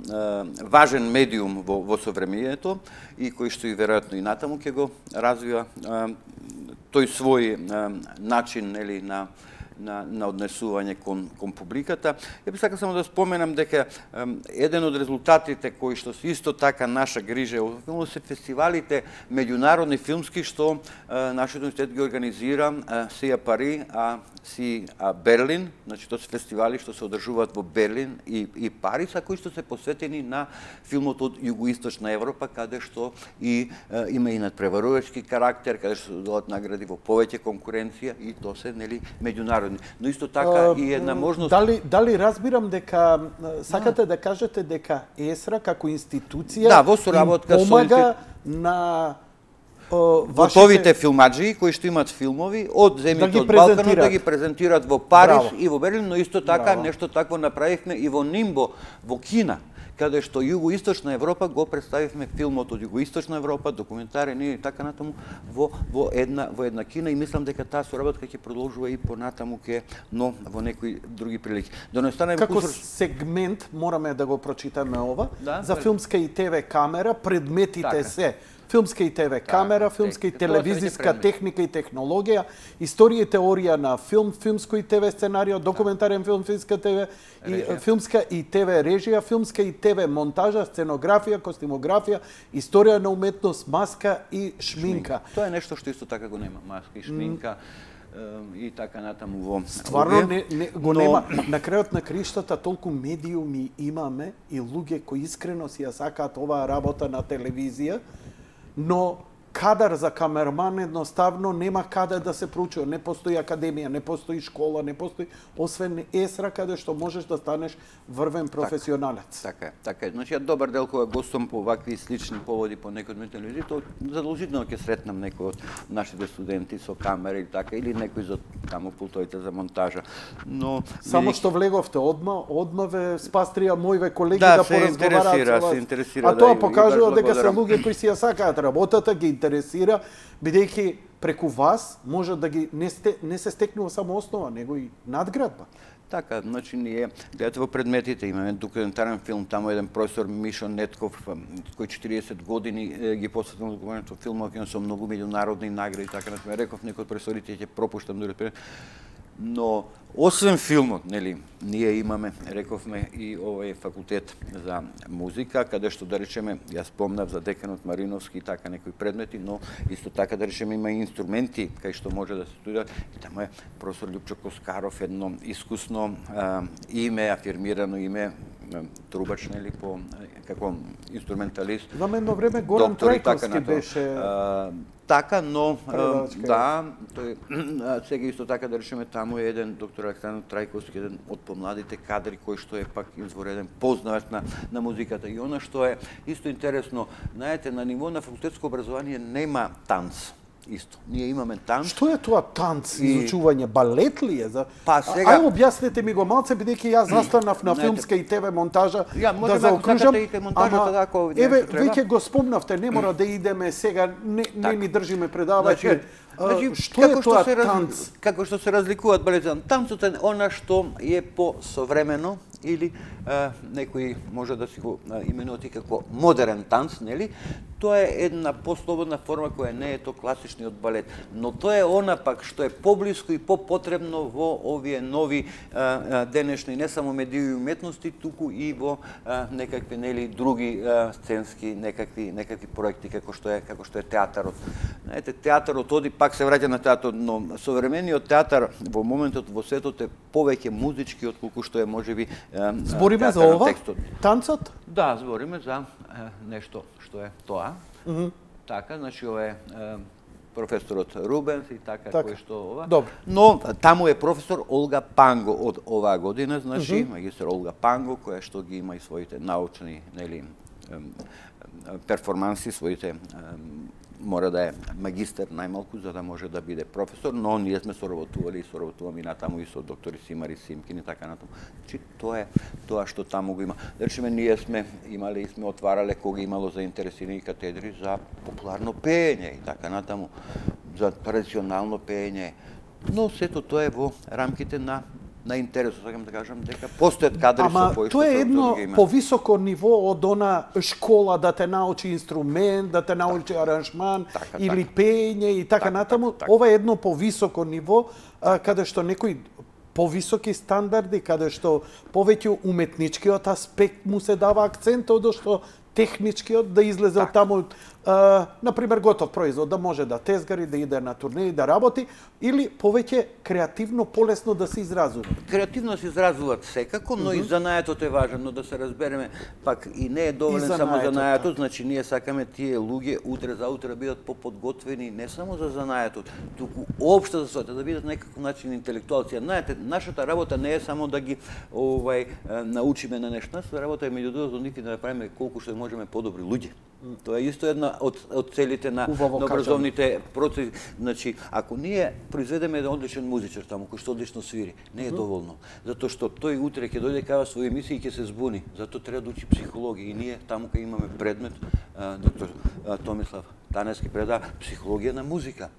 важен медиум во совремието и кој што и веројатно и натаму ќе го развива тој свој начин, нели, на однесување кон публиката. Ја би сакал само да споменам дека еден од резултатите кои што се исто така наша грижа се фестивалите меѓународни филмски што нашиот универзитет ги организира сија Пари, си Берлин, значи тоа се фестивали што се одржуваат во Берлин и Париз, а кои што се посветени на филмот од југоисточна Европа, каде што и има и надпреварувачки карактер, каде што се додат награди во повеќе конкуренција и тоа се, нели, меѓународни. Но исто така и една можност... Дали разбирам дека сакате да кажете дека ЕСРА како институција во соработка помага на готовите филмаджии кои што имаат филмови од земјите од Балканот да ги презентираат во Париз и во Берлин, но исто така нешто такво направивме и во Нимбо, во Кина, каде што Југоисточна Европа го представивме филмот од Југоисточна Европа, документарен и така натаму во една Кина и мислам дека таа соработка ќе продолжува и понатаму но во некои други прилики. Да не останеме како сегмент мораме да го прочитаме ова за филмска и ТВ камера, предметите се филмска и ТВ камера, филмска и телевизиска техника и технологија, историја и теорија на филм, филмско и ТВ сценарио, документарен филм, филмска ТВ и филмска и ТВ режија, филмска и ТВ монтажа, сценографија, костимографија, историја на уметност, маска и шминка. Тоа е нешто што исто така го нема, маска и шминка. И така натаму во... Стварно го нема. На крајот на криштата толку медиуми имаме и луѓе кои искрено си ја сакаат оваа работа на телевизија, но кадар за камерман едноставно нема каде да се проучува. Не постои академија, не постои школа, не постои, освен ЕСРА, каде што можеш да станеш врвен професионалец. Така е. Значи, добар дел кога гостувам по вакви слични поводи по некој од телевизија, то задолжително ќе сретнам некој од нашите студенти со камера или така, или некој за таму пултовите за монтажа. Но само што влеговте одма ве спастрија мојве колеги да поразговараат со вас. А тоа покажува дека се луѓе кои си ја сакаат работата, ги интересира, бидејќи преку вас може да ги не се стекнува само основа, него и надградба. Така, значи ние гледате во предметите, имаме документарен филм, таму еден професор Мишо Нетков, кој 40 години ги посветил на документарното филмот, со многу меѓународни награди, така на реков, некој од професорите ќе пропуштам дури. Но освен филмот, нели, ние имаме, рековме, и овој факултет за музика, каде што, да речеме, јас спомнав за деканот Мариновски и така некои предмети, но исто така, да речеме, има и инструменти кај што може да се студира. И таму е професор Љупчо Коскаров, едно искусно име, афирмирано име, трубач, нели, како инструменталист. Во едно време Горан Трајковски беше така, но предавачка. тој сега исто така да речеме таму е еден доктор Александар Трајковски, еден од помладите кадри кој што е пак извореден познавач на музиката. И она што е исто интересно, знаете, на ниво на факултетско образование нема танц. Исто. Ние имаме танц. Што е тоа танц, изучување, балет ли е? Па сега... Ај објаснете ми го малце, бидејќи јас застанав на филмска и ТВ монтажа да заокружам. Еве, веќе го спомнавте, не мора да идеме сега, не ми држиме предавање. Што е тоа танц? Како што се разликуваат балетот? Танцот е она што е посовремено или некои може да си го именуват и како модерен танц, нели? Тоа е една послободна форма која не е то класичниот балет, но тоа е она пак што е поблиско и попотребно во овие нови денешни не само медиуми уметности, туку и во некакви нели други сценски некакви проекти како што е театарот. Знаете, театарот оди пак се враќа на театарот, но современиот театар во моментот во светот е повеќе музички отколку што е можеби збориме за ова? Танцот? Да, збориме за нешто што е тоа. Така, значи ова е професорот Рубенс и така кој што ова. Добро. Но таму е професор Олга Панго од оваа година, значи магистар Олга Панго, која што ги има и своите научни, нели, перформанси, своите мора да е магистер најмалку за да може да биде професор, но ние сме соработували и соработуваме и натаму и со доктори Симари Симкин и така натаму. Значи тоа е тоа што таму го има. Да речеме, ние сме имале и сме отварале кога имало заинтересирани катедри за популарно пеење и така натаму, за традиционално пеење. Но сето тоа е во рамките на интересот, сакам да кажам дека постојат кадри со кои што тоа е едно повисоко ниво од она школа да те научи инструмент, да те научи аранжман или пеење и така натаму. Ова е едно повисоко ниво каде што некои повисоки стандарди, каде што повеќе уметничкиот аспект му се дава акцент, одошто техничкиот да излезе од таму, например, готов производ, да може да тезгари, да иде на турнеи, да работи, или повеќе креативно, полесно да се изразува? Креативно се изразуваат секако, но и занаетот е важен, но да се разбереме, пак и не е доволен само занаетот, значи ние сакаме тие луѓе утре за утре да бидат поподготвени не само за занаетот, туку општо за света, да бидат некаков начин интелектуалци. Знаете, нашата работа не е само да ги научиме на нешто, нашата работа е меѓу другото да направиме колку што можеме подобри луѓе. Тоа е исто една од целите на образовните процеси. Значи, ако ние произведеме еден одличен музичар таму кој што одлично свири, не е доволно, затоа што тој утре ќе дојде кај своја емисија и ќе се збуни. Затоа треба да учи психологија и ние таму кај имаме предмет, доктор Томислав Таневски предава психологија на музика.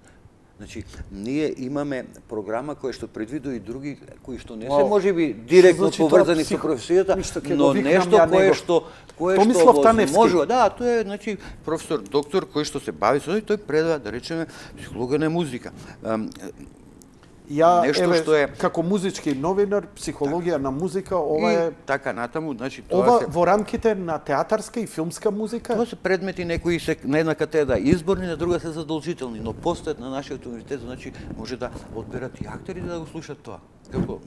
Значи, ние имаме програма која што предвидува и други кои што не се можеби директно поврзани со професијата, но нешто кое што може. Да, тоа е, значи, професор доктор кој што се бави со тој предава, да речеме, психологија на музика. Ја, еве, како музички новинар, психологија на музика, ова е... Така натаму, значи тоа ова во рамките на театарска и филмска музика? Тоа се предмети некои се на една катедра изборни, на друга се задолжителни, но постојат на нашиот универзитет, значи може да одберат и актери да го слушат тоа, како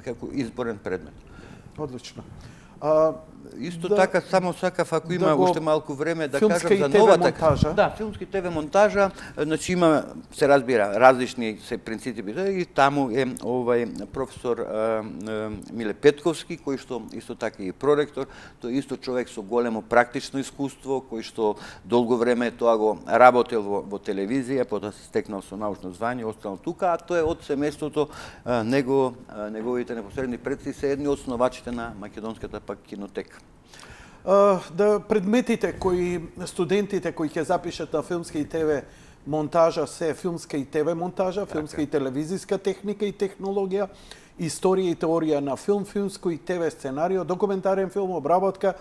како изборен предмет. Одлично. Исто така, само сакав, ако има уште малку време, да кажам за новата... Да, филмски ТВ монтажа, значи има, се разбира, различни се принципи, и таму е професор Миле Петковски, кој што исто така и проректор, тој исто човек со големо практично искуство, кој што долго време тоа го работел во телевизија, потоа се стекнал со научно звање, останал тука, а тоа е од семејството неговите непосредни предци се едни од основачите на македонската пак кинотека. Да предметите кои студентите кои ќе запишат на филмска и ТВ монтажа се филмска и ТВ монтажа, филмска и телевизиска техника и технологија, историја и теорија на филм, филмско и ТВ сценарио, документарен филм, обработка,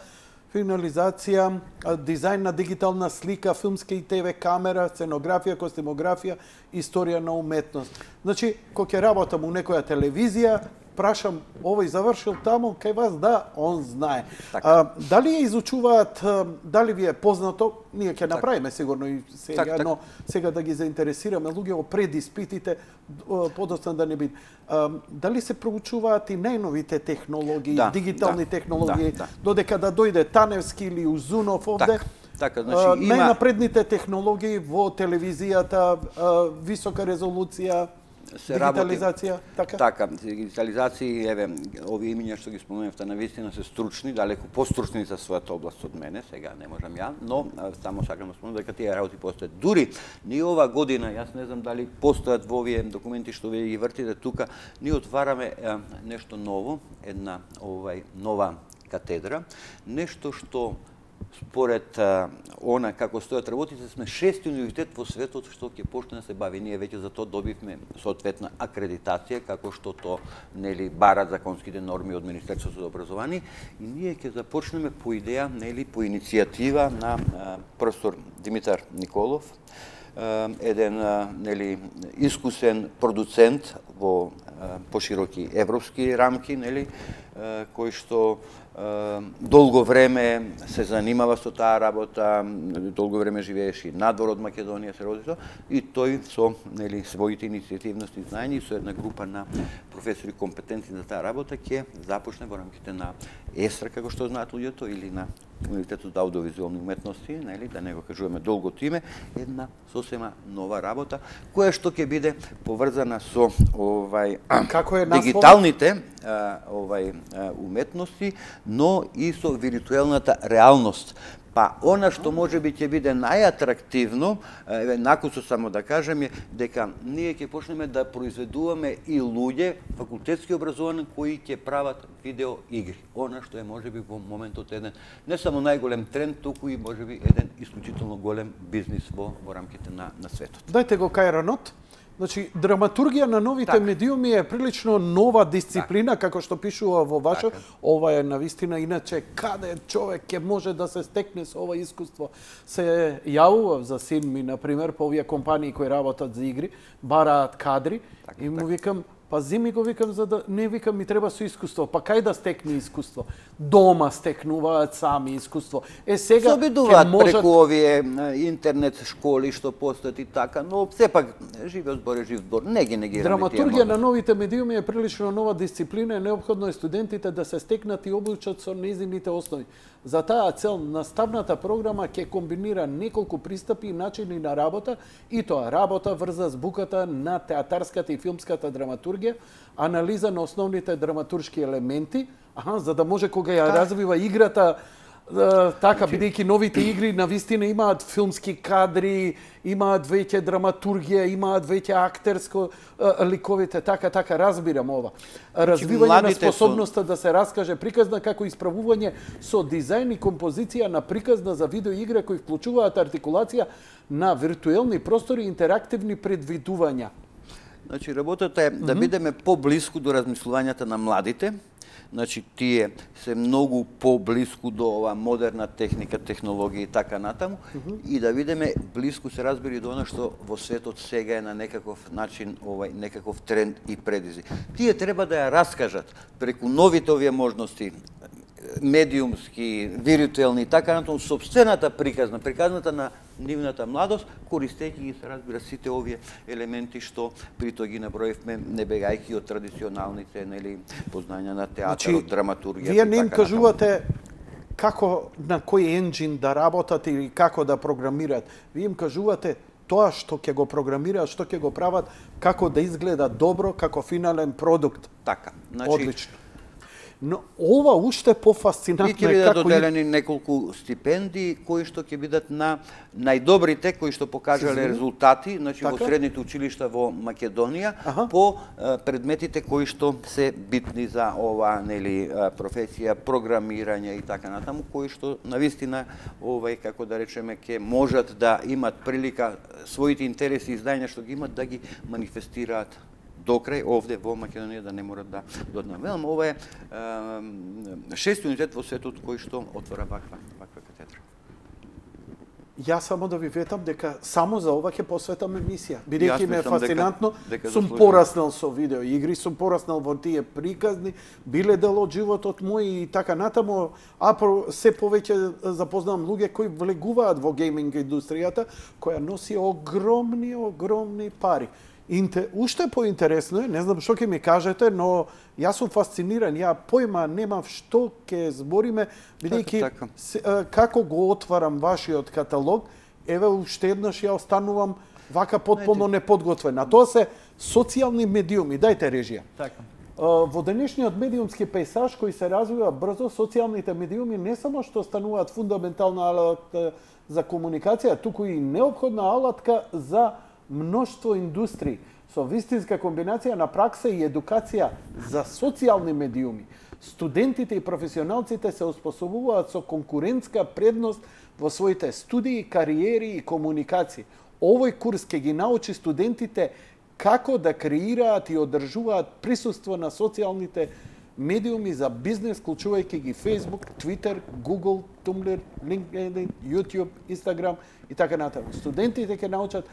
финализација, дизајн на дигитална слика, филмска и ТВ камера, сценографија, костимографија, историја на уметност. Значи, кога ќе работам у некоја телевизија, прашам, овој завршил таму, кај вас, да, он знае. Дали ја изучуваат, дали ви е познато, ние ќе направиме сигурно и серија, но сега да ги заинтересираме луѓето пред испитите, подоцна да не биде. Дали се проучуваат и најновите технологии, дигитални технологии, додека да дојде Таневски или Узунов овде? Така, значи има најнапредните технологии во телевизијата, висока резолуција, дигитализација, така? Така, дигитализација, еве, овие имиња што ги споменавте навистина се стручни, далеку постручни за својата област од мене, сега не можам ја, но само сакам да споменам дека тие работи постојат. Дури ни ова година, јас не знам дали постојат во овие документи што вие ги вртите тука, ние отвараме нешто ново, една нова катедра, нешто што според она како стојат работите, сме 6-ти универзитет во светот што ќе почне да се бави. Ние веќе за тоа добивме соодветна акредитација, како што то нели барат законските норми од Министерството за образование, и ние ќе започнеме по идеја, нели по иницијатива на професор Димитар Николов, еден нели искусен продуцент во пошироки европски рамки, нели, кој што долго време се занимава со таа работа, долго време живееше надвор од Македонија, се роди тоа, и тој со нели своите иницијативности и знаења и со една група на професори компетентни за таа работа ќе започне во рамките на ЕСРА, како што знаат луѓето, или на Универзитетот за аудиовизуални уметности, нели, да не го кажуваме долгото име, една сосема нова работа, која што ќе биде поврзана со дигиталните уметности, но и со виртуелната реалност. Па, она што може би ќе биде најатрактивно, накусо само да кажем, е дека ние ќе почнеме да произведуваме и луѓе, факултетски образовани, кои ќе прават видео игри. Она што е може би во моментот еден, не само најголем тренд, туку и може би еден исклучително голем бизнис во рамките на светот. Дајте го кај ранот. Значи, драматургија на новите медиуми е прилично нова дисциплина, како што пишува во вашо. Ова е навистина, иначе каде човек ќе може да се стекне со ова искуство. Се јавував за син ми, например, по овие компании кои работат за игри, бараат кадри, и му викам, пази ми го, викам, за да не викам, ми треба со искуство. Па кај да стекне искуство? Дома стекнуваат сами искуство. Сега се обидуваат преку овие интернет школи што постојат и така, но сепак живеот збор е жив збор, не ги негираме. Драматургија на новите медиуми е прилично нова дисциплина и неопходно е студентите да се стекнат и обучат со незините основи. За таа цел наставната програма ќе комбинира неколку пристапи и начини на работа, и тоа работа врза збуката на театарската и филмската драматургија, анализа на основните драматуршки елементи, за да може кога ја развива играта, така, бидејќи новите игри навистина имаат филмски кадри, имаат веќе драматургија, имаат веќе актерско ликовите, така, разбирам ова. Развивање на способноста да се раскаже приказна, како исправување со дизајн и композиција на приказна за видеоигра кои вклучуваат артикулација на виртуелни простори и интерактивни предвидувања. Значи, работата е да бидеме поблиску до размислувањата на младите. Значи, тие се многу поблиску до ова модерна техника, технологија и така натаму, и да видиме блиску се разбери до она што во светот сега е на некаков начин, некаков тренд и предизвик. Тие треба да ја раскажат преку новите овие можности, медиумски, виртуелни и така натаму, сопствената приказната на нивната младост, користејќи ги, се разбира, сите овие елементи што при тоа ги наброивме, не бегајќи од традиционалните, нели, познања на театарот, драматургија. Вие не им кажувате како, на кој енџин да работат или како да програмираат. Вие им кажувате тоа што ќе го програмираат, што ќе го прават, како да изгледа добро, како финален продукт. Така, значи, одлично. Но ова уште пофасцинатно е како... И ќе бидат доделени неколку стипендии, кои што ќе бидат на најдобрите, кои што покажале резултати, значи во средните училишта во Македонија, по предметите кои што се битни за ова, нели, професија, програмирање и така натаму, кои што навистина, како да речеме, ќе можат да имат прилика своите интереси и знања што ги имат да ги манифестираат до крај овде во Македонија, да не морат да однавелам. Ова е 6-ти универзитет во светот кој што отвора ваква катедра. Јас само да ви ветам дека само за ова ќе посветам емисија. Бидејќи ме е мислам фасцинантно, дека сум заслужува. пораснал со видеоигри, сум пораснал во тие приказни, биле дел од животот мој и така натаму, се повеќе запознавам луѓе кои влегуваат во гейминг индустријата, која носи огромни пари. Уште поинтересно е, не знам што ќе ми кажете, но јас сум фасциниран, ја појма немав што ќе збориме, бидејќи Така. како го отварам вашиот каталог, еве уште еднаш ја останувам вака потполно неподготвена. Тоа се социјални медиуми, дајте режија. Така. Во денешниот медиумски пейсаж кој се развива брзо, социјалните медиуми не само што стануваат фундаментална алатка за комуникација, туку и неопходна алатка за мноштво индустрии, со вистинска комбинација на пракса и едукација за социјални медиуми. Студентите и професионалците се оспособуваат со конкурентска предност во своите студии, кариери и комуникации. Овој курс ќе ги научи студентите како да креираат и одржуваат присуство на социјалните медиуми за бизнес, вклучувајќи ги Facebook, Twitter, Google, Tumblr, LinkedIn, YouTube, Instagram и така натаму. Студентите ќе научат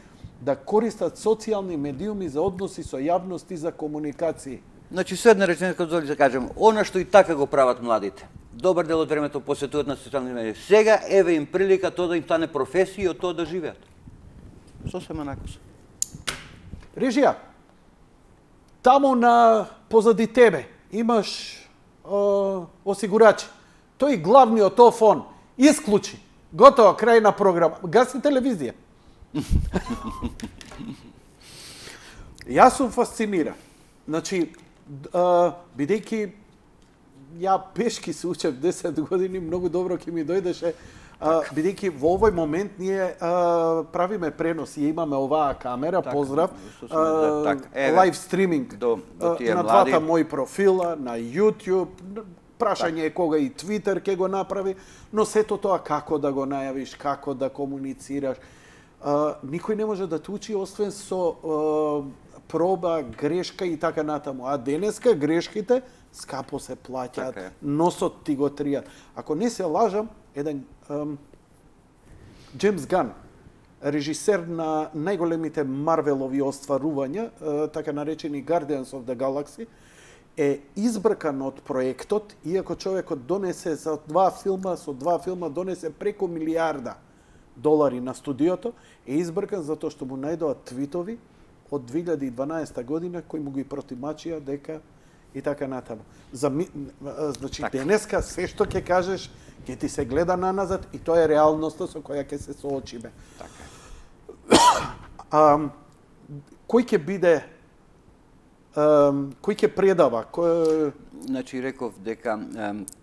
да користат социјални медиуми за односи со јавност и за комуникации. Значи, со една реченица доли да кажем, она што и така го прават младите. Добар дел од времето посветуваат на социјални медии. Сега еве им прилика тоа да им стане професија и од тоа да живеат. Сосема накоса. Режија, таму на позади тебе имаш осигурач. Тој главниот офон исклучи. Готово, крај на програма. Гаси телевизија. Јас сум фасциниран. Значи, бидејќи ја пешки се учев 10 години, многу добро ќе ми дојдеше, бидејќи во овој момент ние правиме пренос и имаме оваа камера, поздрав, лайв стриминг на двата мои профила, на YouTube, прашање е кога и Twitter ќе го направи, но сето тоа како да го најавиш, како да комуницираш, никој не може да те учи освен со проба, грешка и така натаму. А денеска грешките скапо се плаќаат, носот ти го тријат. Ако не се лажам, еден Джеймс Ган, режисер на најголемите Марвелови остварувања, така наречени Guardians of the Galaxy, е избркан од проектот, иако човекот донесе со два филма донесе преку $1 милиарда на студиото, е избркан затоа што му најдоа твитови од 2012 година кои му ги протимачија дека и така натаму. Значи, денеска се што ќе кажеш, ќе ти се гледа наназад и тоа е реалноста со која ќе се соочиме. Кој ќе биде, кој ќе предава? Значи, реков дека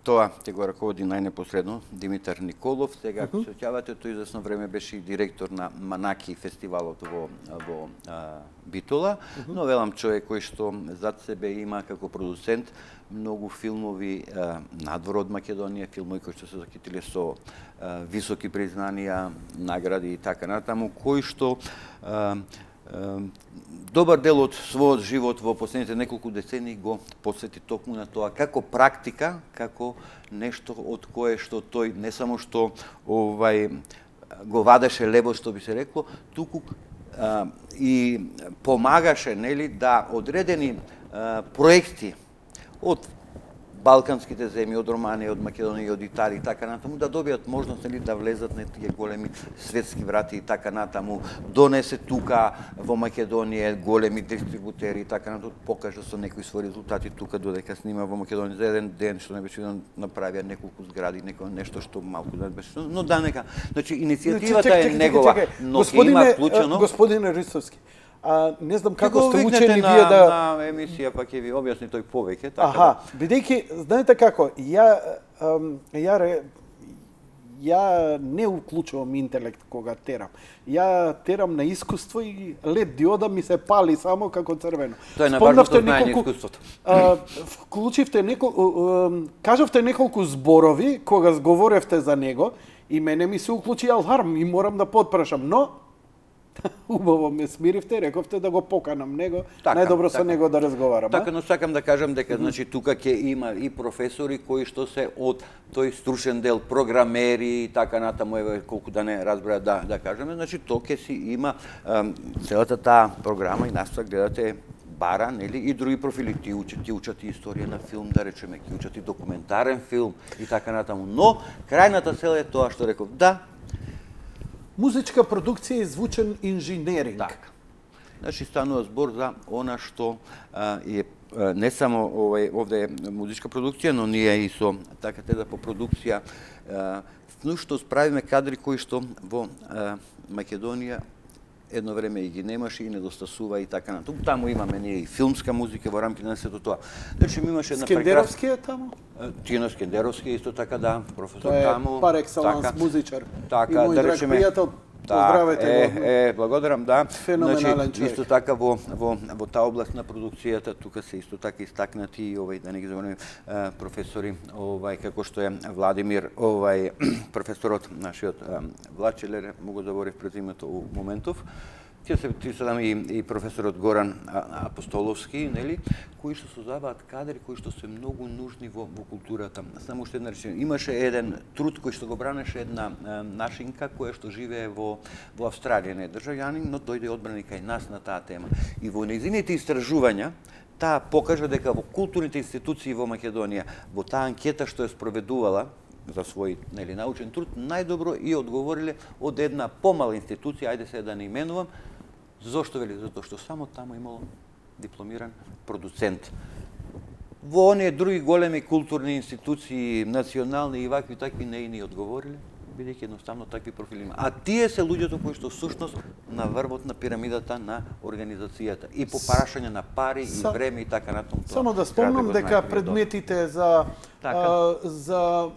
тоа ќе го раководи најнепосредно Димитар Николов. Сега, ако се сеќавате, тој известно време беше и директор на Манаки фестивалот во Битола, но велам човек кој што зад себе има како продуцент многу филмови надвор од Македонија, филмови кои што се закитиле со високи признанија, награди и така натаму, кој што добар дел од својот живот во последните неколку децении го посвети токму на тоа како практика, како нешто од кое што тој не само што го вадеше лебо, што би се рекло, туку и помагаше, нели, да одредени проекти од балканските земји, од Романија, од Македонија, од Италија и така натаму, да добијат можност, нели, да влезат на тие големи светски врати и така натаму, донесе тука во Македонија големи дистрибутери и така натаму, покажа со некои своји резултати тука, додека снима во Македонија за еден ден, што не беше направија неколку згради, нешто што малку да беше, но да нека. Значи, иницијативата е негова, но ќе има вклучено. Господине Ристовски, не знам како сте учени вие да... на емисија, па ќе ви објасни тој повеќе. Бидејќи, знаете како, ја не уклучувам интелект кога терам. Ја терам на искуство и лед диода ми се пали само како црвено. Тоа е на важното знаење искуството. Вклучивте кажавте неколку зборови кога зговоревте за него и мене ми се уклучи аларм и морам да потпрашам, но Убаво ме смиривте, рековте да го поканам него, Така, најдобро со така. него да разговарам. Така, но сакам да кажам дека значи тука ќе има и професори кои што се од тој стручен дел, програмери и така натаму, еве колку да не разбеа да кажеме, значи то ќе си има целата таа програма и настава гледате бара, нели, и други профили. Ти учат и историја на филм, да речеме, ти учат и документарен филм и така натаму. Но крајната цел е тоа што реков. Да, Музичка продукција и звучен инженеринг. така. Значи станува збор за она што е не само овде е музичка продукција, но ние и со така те да по продукција внушно справиме кадри кои што во Македонија едно време и ги немаше и недостасува и така натаму. Таму имаме ние и филмска музика во рамките на сето тоа. Значи имаше една Скендеровски е таму? Тино Скендеровски исто така да, професор Тој е таму. пар екселанс музичар. Така, и мој да драг речеме, пријател, поздравете го. Благодарам, да. Феноменален човек. Исто така во таа област на продукцијата тука се исто така истакнати и да не ги забораваме професори како што е Владимир, професорот нашиот Влачелер, му го заборев презимето у моментов. Ти се дам и професорот Горан Апостоловски, нели, кои што создаваат кадри кои што се многу нужни во културата. Само што една реченица. Имаше еден труд кој што го бранеше една нашинка која што живее во Австралија, не е државјанин, но дојде одбрани кај нас на таа тема. И во нејзините истражувања таа покажа дека во културните институции во Македонија, во таа анкета што ја спроведувала за свој научен труд, најдобро и одговориле од една помала институција, ајде се да не именувам. Зошто вели? Затоа што само таму имало дипломиран продуцент. Во оние други големи културни институции, национални и вакви такви не и ни одговориле, бидејќи едноставно такви профили има. А тие се луѓето кои што всушност на врвот на пирамидата на организацијата и по прашање на пари и време и така натаму. Само да спомнам дека предметите за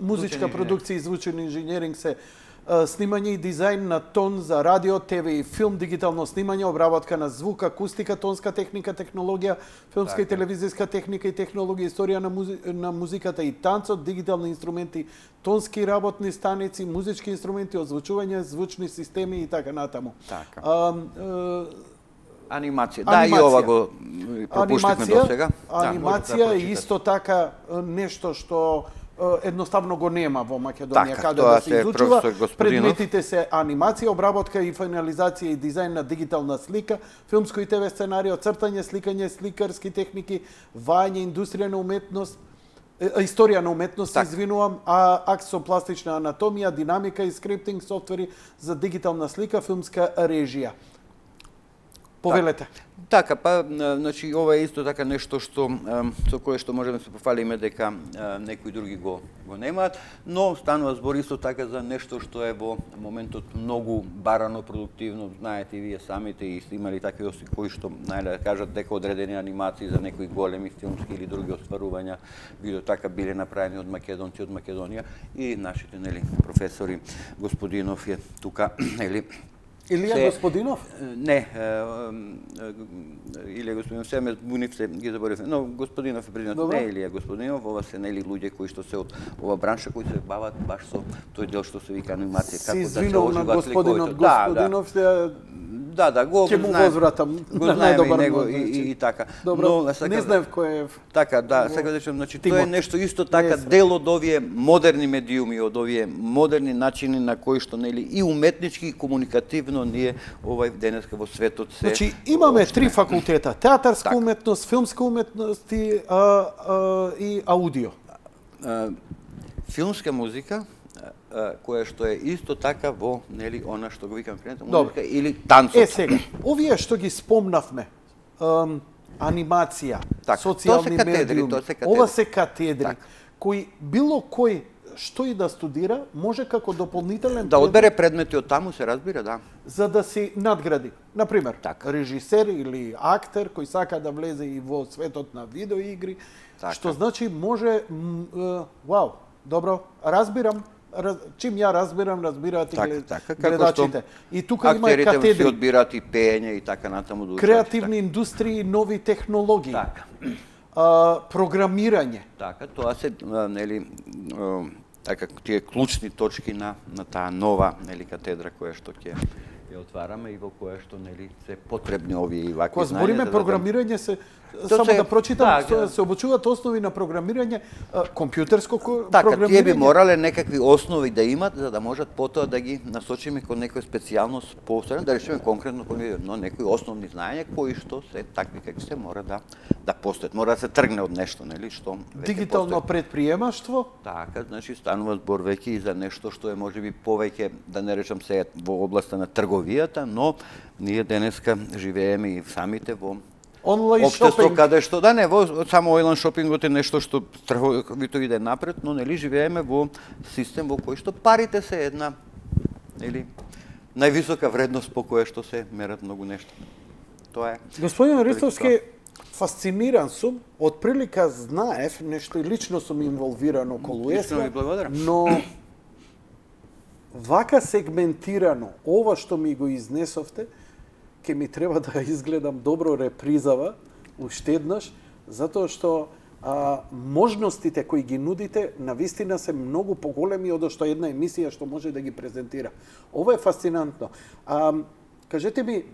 музичка продукција и звучен инженеринг се снимање и дизајн на тон за радио, ТВ и филм, дигитално снимање, обработка на звук, акустика, тонска техника, технологија, филмска и телевизиска техника и технологија, историја на музиката и танцот, дигитални инструменти, тонски работни станици, музички инструменти, озвучување, звучни системи и така натаму. Така. Анимација. Да, и ова го пропуштивме до сега. Анимација е исто така нешто што едноставно го нема во Македонија, така, каде да се изучува. Господинов. Предметите се анимација, обработка и финализација и дизајн на дигитална слика, филмско и ТВ сценарио, цртање, сликање, сликарски техники, вајање, индустрија на уметност, историја на уметност, извинувам, аксопластична анатомија, динамика и скриптинг софтвери за дигитална слика, филмска режија. Повелете. Така, па, значи, ова е исто така нешто што со кое што можеме да се пофалиме дека некои други го немаат, но станува збор исто така за нешто што е во моментот многу барано, продуктивно, знаете и вие самите и сте имали такви оси кои што да кажат дека одредени анимации за некои големи филмски или други остварувања било така биле направени од македонци од Македонија и нашите професори Господинов е тука, Илија Господинов? Не, Илија Господинов, се ме збунив се, ги заборавме, но Господинов е признат, не Илија Господинов, ова се луѓе кои што се од ова бранша, кои се бават баш со тој дел што се вика анимација, како да се оживат на Господинов, Да, го ќе му возвратам на најдобар него и така. Добро, не знаев кој е. Така, да, сега да речем, значи тоа е нешто исто така дел од овие модерни медиуми, од овие модерни начини на кои што и уметнички и комуникативно ние денеска во светот се. Значи имаме три факултета: театарска уметност, филмска уметност и аудио. Филмска музика, која што е исто така во она што го викам креативна музика или танцот. Сега, овие што ги спомнавме, анимација, социјални медиуми, ова се катедри кои било кој што и да студира, може како дополнителен да одбере предмети од таму, се разбира, да. За да си надгради. Например, режисер или актер кој сака да влезе и во светот на видеоигри, што значи може вау, добро, разбирам. Чим ја разбирам, разбираат и гледачите. И тука има катедри. Актерите си одбираат и пеење и така натаму. Креативни индустрии, нови технологии. Програмирање. Така, тоа се така тие клучни точки на таа нова катедра која што ќе ја отвараме и во која што нели се потребни овие и вакви Кога знања. збориме програмирање само да прочитам, се обучуваат основи на програмирање, компјутерско програмирање. Тие би морале некакви основи да имат за да можат потоа да ги насочиме кон некоја специјалност посебна, да речеме конкретно но некои основни знања кои што се такви какви се мора да постојат. Мора да се тргне од нешто, нели, што веќе дигитално постои. предприемаштво. Така, значи станува збор веќе и за нешто што е можеби повеќе, да не речам сега во областа на трговијата, но ние денеска живееме и самите во Онлайн општество шопинг. каде што само онлайн шопингот е нешто што трговито иде напред, но нели живееме во систем во кој што парите се една нели највисока вредност по која што се мерат многу нешта. Тоа е. Господин Ристовски, фасциниран сум, од прилика знаев нешто и лично сум инволвиран околу Лично ви ЕСКА, благодарам. но вака сегментирано, ова што ми го изнесовте, ќе ми треба да изгледам добро репризава, уште еднаш, затоа што можностите кои ги нудите навистина се многу поголеми од што една емисија што може да ги презентира. Ова е фасцинантно. Кажете ми,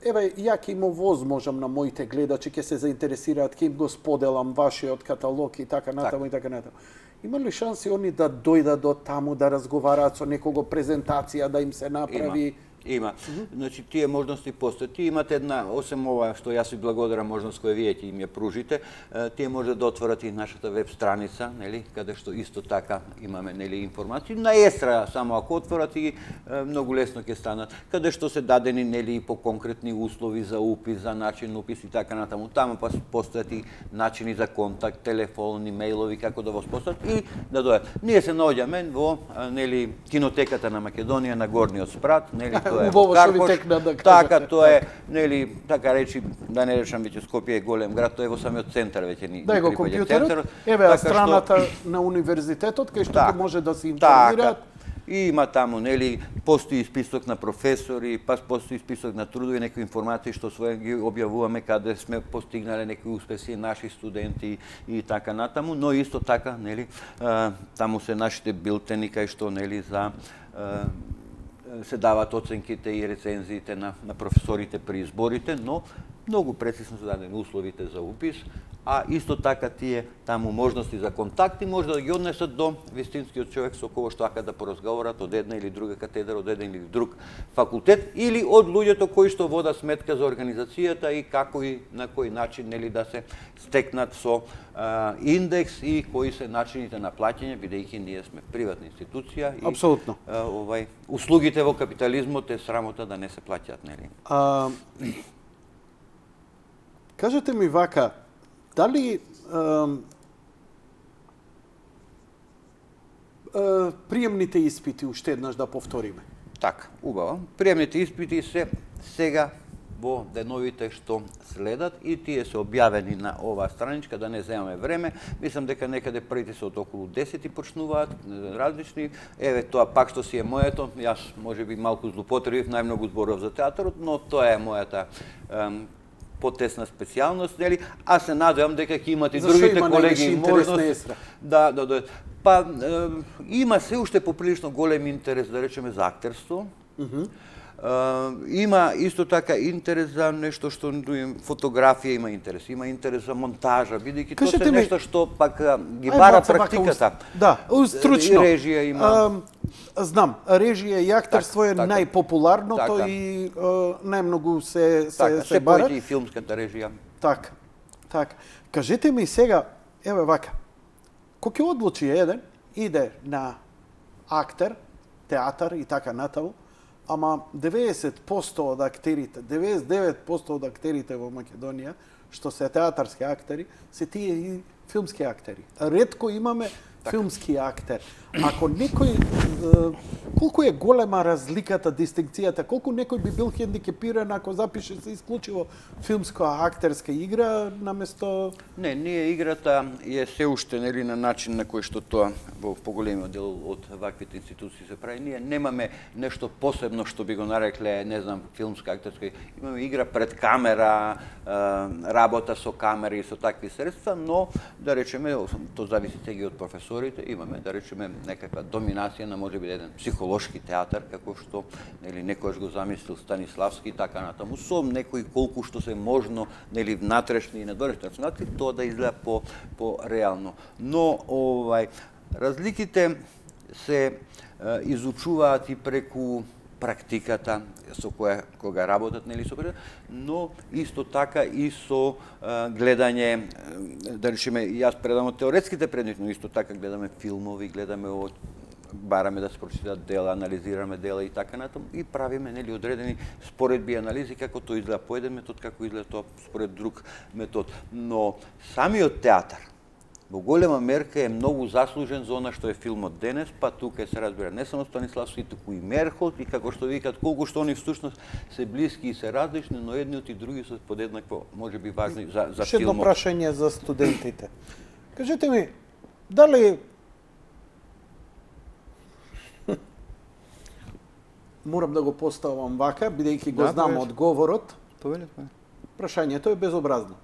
еве, ја ќе имам возможам на моите гледачи, ќе се заинтересираат, ќе им го споделам вашиот каталог и така натаму и така натаму. Има ли шанси они да дојдат до таму, да разговараат со некого, презентација да им се направи? Има. Значи, тие можности постојат. Тие имате една, осем ова што јас ви благодарам можност која вие ќе им ја пружите, тие може да отворат и нашата веб страница, нели, каде што исто така имаме нели информации. На Естра само ако отворат и многу лесно ќе станат, каде што се дадени нели по конкретни услови за упис, за начин упис и така натаму. Таму па постојат и начини за контакт, телефони, мејлови како да воспостават и да дојдат. Ние се наоѓаме во нели кинотеката на Македонија на Горниот спрат, нели Убаво што ви текна да кажете. Така, тоа е, нели, така речи, да не речам веќе Скопје е голем град, тоа е во самиот центар веќе ни. Да го компјутерот, еве страната на универзитетот кај што може да се информираат. И има таму, нели, постои список на професори, па постои список на трудови, некои информации што своја ги објавуваме каде сме постигнале некои успеси наши студенти и така натаму, но исто така, нели, таму се нашите билтени кај што, нели, за се дават оценките и рецензиите на професорите при изборите, но многу прецизно се дадени условите за упис, а исто така тие таму можности за контакти може да ги однесат до вистинскиот човек со кој што ака да поразговарат од една или друга катедра, од еден или друг факултет или од луѓето кои што водат сметка за организацијата и како и на кој начин нели да се стекнат со индекс и кои се начините на плаќање, бидејќи ние сме приватна институција и апсолутно. Услугите во капитализмот е срамота да не се плаќаат, нели? Кажете ми вака, дали приемните испити уште еднаш да повториме? Така, убаво. Приемните испити се сега во деновите што следат и тие се објавени на оваа страничка, да не земаме време. Мислам дека некаде првите се од околу 10 почнуваат, различни. Еве тоа пак што си е моето, јас можеби малку злоупотребив, најмногу зборов за театарот, но тоа е мојата потесна специјалност, нели? А се надевам дека ќе имат и другите колеги можност да дојдат. Па има се уште поприлично голем интерес, да речеме, за актерство. Има исто така интерес за нешто што фотографија има интерес за монтажа, бидејќи тоа се нешто што пак ги бара практиката. Да, стручно. И режија има. Знам, режија и актерство е најпопуларното и најмногу се бара. Се појде и филмската режија. Така, така. Кажете ми сега, еве вака, кој ќе одлучи еден, иде на актер, театар и така натаму, ама 90% од актерите, 99% од актерите во Македонија, што се театарски актери, се тие и филмски актери. Ретко имаме филмски актер. Ако некој, колку е голема разликата, дистинкцијата, колку некој би бил хендикепиран ако запише се исклучиво филмска актерска игра наместо... Не, ние играта е се уште нели на начин на кој што тоа во поголемиот дел од ваквите институции се прави. Ние немаме нешто посебно што би го нарекле, не знам, филмска актерска. Имаме игра пред камера, работа со камери и со такви средства, но да речеме, тоа зависи теги од професор професорите, имаме, да речеме, некаква доминација на може би еден психолошки театар, како што нели некојаш го замислил Станиславски и така натаму, со некои колку што се можно, нели внатрешни и надворешни рационалности, тоа да изгледа по реално. Но разликите се изучуваат и преку практиката со кога работат, нели, со но исто така и со гледање, да речеме, јас предавам теоретските предмети, но исто така гледаме филмови, гледаме бараме да се прочитат дела, анализираме дела и така натаму и правиме, нели, одредени споредби и анализи како тоа изгледа по еден метод, како изгледа тоа според друг метод. Но самиот театар во голема мерка е многу заслужен за она што е филмот денес, па тука се разбира не само Станиславски, туку и Мерхот, и како што викат, колку што они всушност се блиски и се различни, но едниот и други се подеднакво, може би, важни за филмот. Ше едно прашање за студентите. Кажете ми, дали морам да го поставам вака, бидејќи го знам одговорот. Прашањето е безобразно.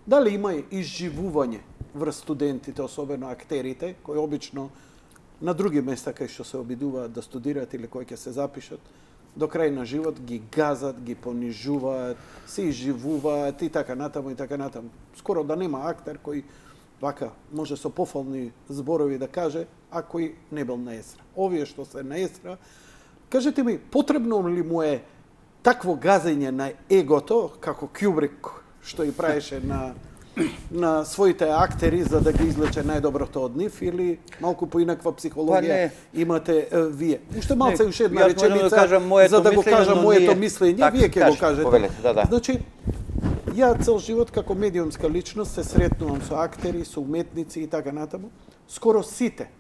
Дали има изживување врз студентите, особено актерите, кои обично на други места кај што се обидуваат да студираат или кои ќе се запишат, до крај на живот ги газат, ги понижуваат, се изживуваат и така натаму и така натаму. Скоро да нема актер кој вака може со пофални зборови да каже, а кој не бил на естра. Овие што се на естра, кажете ми, потребно ли му е такво газење на егото, како Кюбрик што и правеше на своите актери за да ги излече најдоброто од нив, или малку поинаква психологија имате вие? Уште малце уште една реченица за да го кажам моето мислење, вие ќе го кажете. Значи, ја цел живот како медиумска личност се сретнувам со актери, со уметници и така натаму. Скоро сите,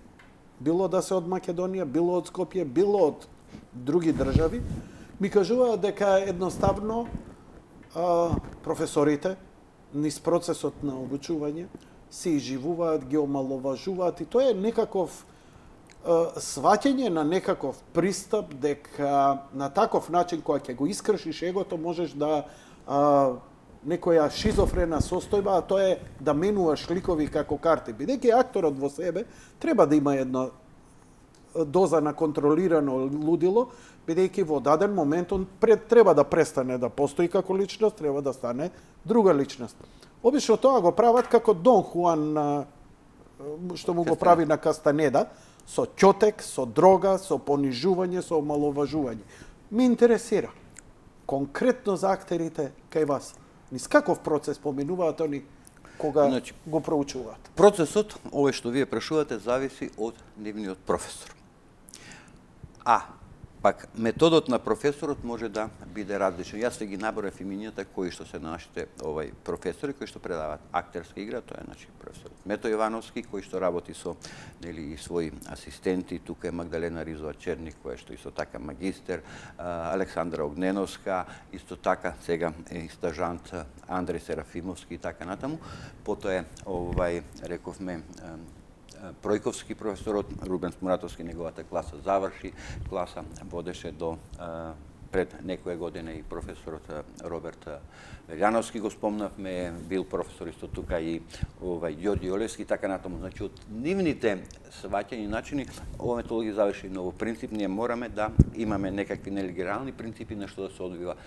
било да се од Македонија, било од Скопје, било од други држави, ми кажуваат дека едноставно професорите низ процесот на обучување се изживуваат, ги омаловажуваат и тоа е некаков сваќање на некаков пристап дека на таков начин кога ќе го искршиш егото можеш да некоја шизофрена состојба, а тоа е да менуваш ликови како карти. Бидејќи акторот во себе треба да има една доза на контролирано лудило, бидејќи во даден момент он треба да престане да постои како личност, треба да стане друга личност. Обично тоа го прават како Дон Хуан, што му го прави на Кастанеда, со ќотек, со дрога, со понижување, со омаловажување. Ме интересира, конкретно за актерите кај вас, низ каков процес поминуваат они кога го проучуваат? Процесот, овој што вие прашувате, зависи од нивниот професор. Пак, методот на професорот може да биде различен. Јас се ги наборев имињата кои што се нашите професори кои што предаваат актерска игра, тоа е професор Мето Ивановски кој што работи со нели и своји асистенти, тука е Магдалена Ризова Черник која што исто така магистер, Александра Огненовска, исто така сега е стажант Андреј Серафимовски и така натаму. Потоа е рековме Пројковски професорот, Рубен Смуратовски, неговата класа заврши, класа водеше до пред некоја година и професорот Роберт Велјановски го спомнавме, бил професор исто тука и Ѓорѓи Олевски и така натаму. Значи од нивните сваќања начини ова методологија заврши ново принцип, ние мораме да имаме некакви нелегирални принципи на што да се одвива.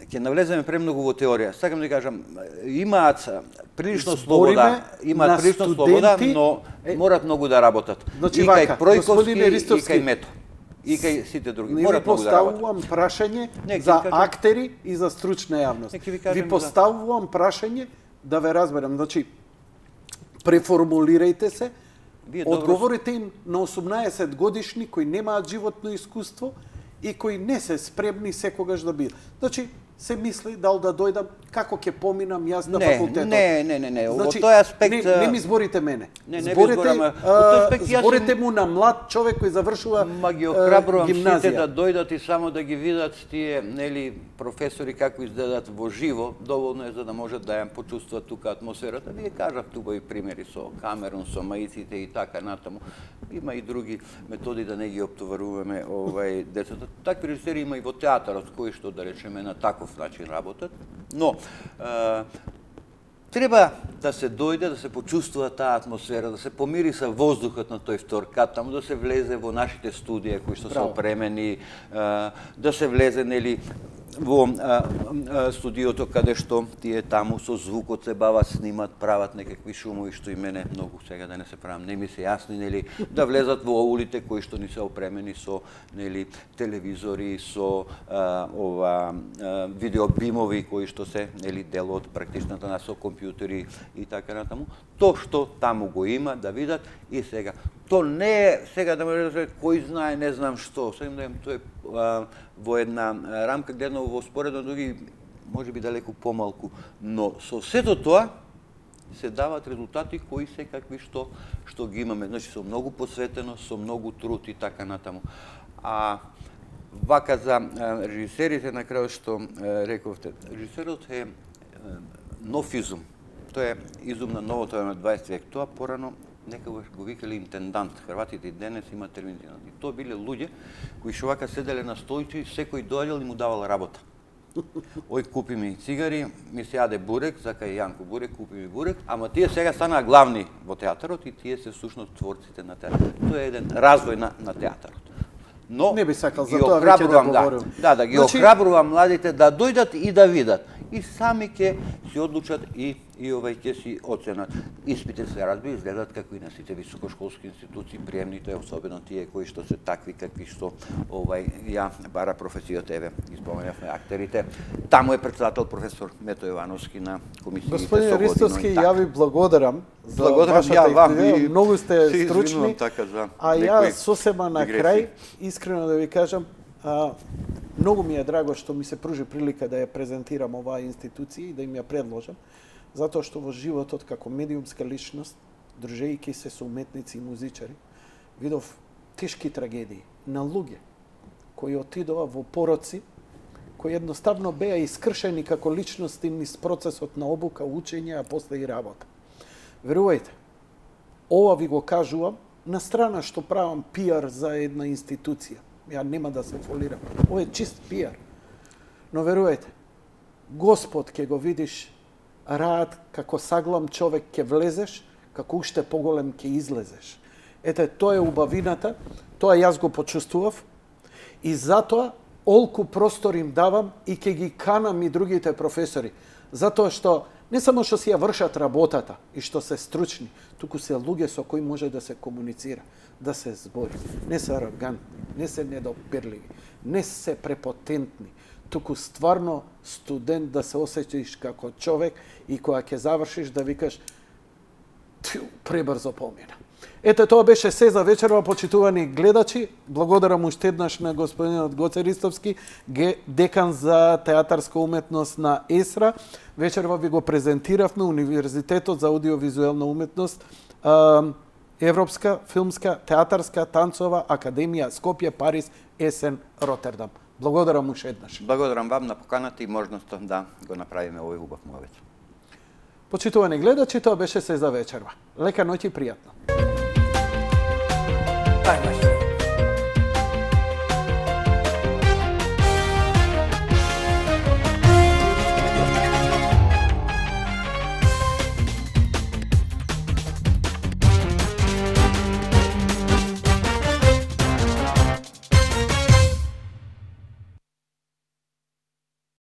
Ќе навлеземе премногу во теорија. Сакам да кажам, имаат прилично слобода, но морат многу да работат. И кај Пројковски, и кај Мето. И кај сите други. Морат многу да работат. Ви поставувам прашање за актери и за стручна јавност. Ви поставувам прашање да ве разберам. Значи, преформулирајте се, одговорите им на 18 годишни кои немаат животно искуство и кои не се спремни секогаш да бидат. Значи, се мисли дал да дојдам, како ќе поминам јас на факултетот. Не. Значи, во тој аспект не ми зборите мене. Зборете му на млад човек кој завршува гимназија. Ги охрабрувам сите да дојдат и само да ги видат тие нели професори како изгледаат во живо, доволно е за да можат да ја почувствуваат тука атмосферата. Вие кажавте убави примери со Камерун, со маиците и така натаму. Има и други методи да не ги оптоваруваме децата. Такви режисери има и во театарот кои што да речеме на таков начин работат, но Треба да се дојде, да се почувствува таа атмосфера, да се помири со воздухот на тој вторкат, таму да се влезе во нашите студија кои што се опремени, да се влезе нели во студиото каде што тие таму со звукот се бава снимат, прават некакви шумови што и мене многу сега да не се правам, не ми се јасни, нели, да влезат во аулите кои што ни се опремени со нели телевизори, со видеобимови кои што се нели дел од практичната нас со компјутери и така натаму. Тоа што таму го има да видат и сега. То не е сега да ме рече кој знае, не знам што. Сега да тоа е во една рамка гледано во споредно други, може би далеку помалку, но со сето тоа се дават резултати кои се какви што ги имаме. Значи со многу посветено, со многу труд и така натаму. А вака за режисерите на крајот што рековте, режисерот е нов изум. Тоа е изум на новото време, 20 век. Тоа порано некогаш го викале интендант. Хрватите и денес имаат термин интендант. И тоа биле луѓе кои што вака седеле на стојче и секој доаѓал и му давал работа. Ој купи ми цигари, ми се јаде бурек, зака и Јанко бурек, купи ми бурек, ама тие сега станаа главни во театарот и тие се всушност творците на театарот. Тоа е еден развој на театарот. Но не би сакал ги за тоа веќе да охрабрувам, говорам. ги охрабрувам младите да дојдат и да видат. И сами ќе се одлучат и ќе си оценат. Испите се разбира изгледат како и на сите високошколски институции, приемните, особено тие кои што се такви какви што ја бара професијата, еве испоменавме актерите. Таму е председател професор Мето Јовановски на комисијите. Господин Ристовски, ја ви благодарам за вашата идеја. Многу сте стручни. А ја сосема на крај, искрено да ви кажам, многу ми е драго што ми се пружи прилика да ја презентирам оваа институција и да им ја предложам, затоа што во животот како медиумска личност, дружејќи се со уметници и музичари, видов тешки трагедии на луѓе кои отидоа во пороци, кои едноставно беа искршени како личности низ процесот на обука, учење, а после и работа. Верувајте, ова ви го кажувам на страна што правам пиар за една институција. Ја нема да се фолирам. Ова е чист пиар. Но верувајте, Господ ќе го видиш рад, како саглам човек ќе влезеш, како уште поголем ќе излезеш. Ете, тоа е убавината, тоа јас го почувствував и затоа олку простор им давам и ќе ги канам и другите професори. Затоа што не само што си ја вршат работата и што се стручни, туку се луѓе со кои може да се комуницира, да се збори. Не се арогантни, не се недопирливи, не се препотентни, туку стварно студент да се осеќаш како човек и кога ќе завршиш да викаш пребрзо помина. Ете, тоа беше се за вечерва, почитувани гледачи. Благодарам уште еднаш на господинот Гоце Ристовски, декан за театарска уметност на ЕСРА. Вечерва ви го презентиравме Универзитетот за аудиовизуелна уметност, Европска филмска театарска танцова академија Скопје, Париз, Есен, Ротердам. Благодарам уште еднаш. Благодарам вам на поканата и можноста да го направиме овој убав мовец. Почитувани гледачи, тоа беше се за вечерва. Лека ноќ и пријатно. Bye, bye.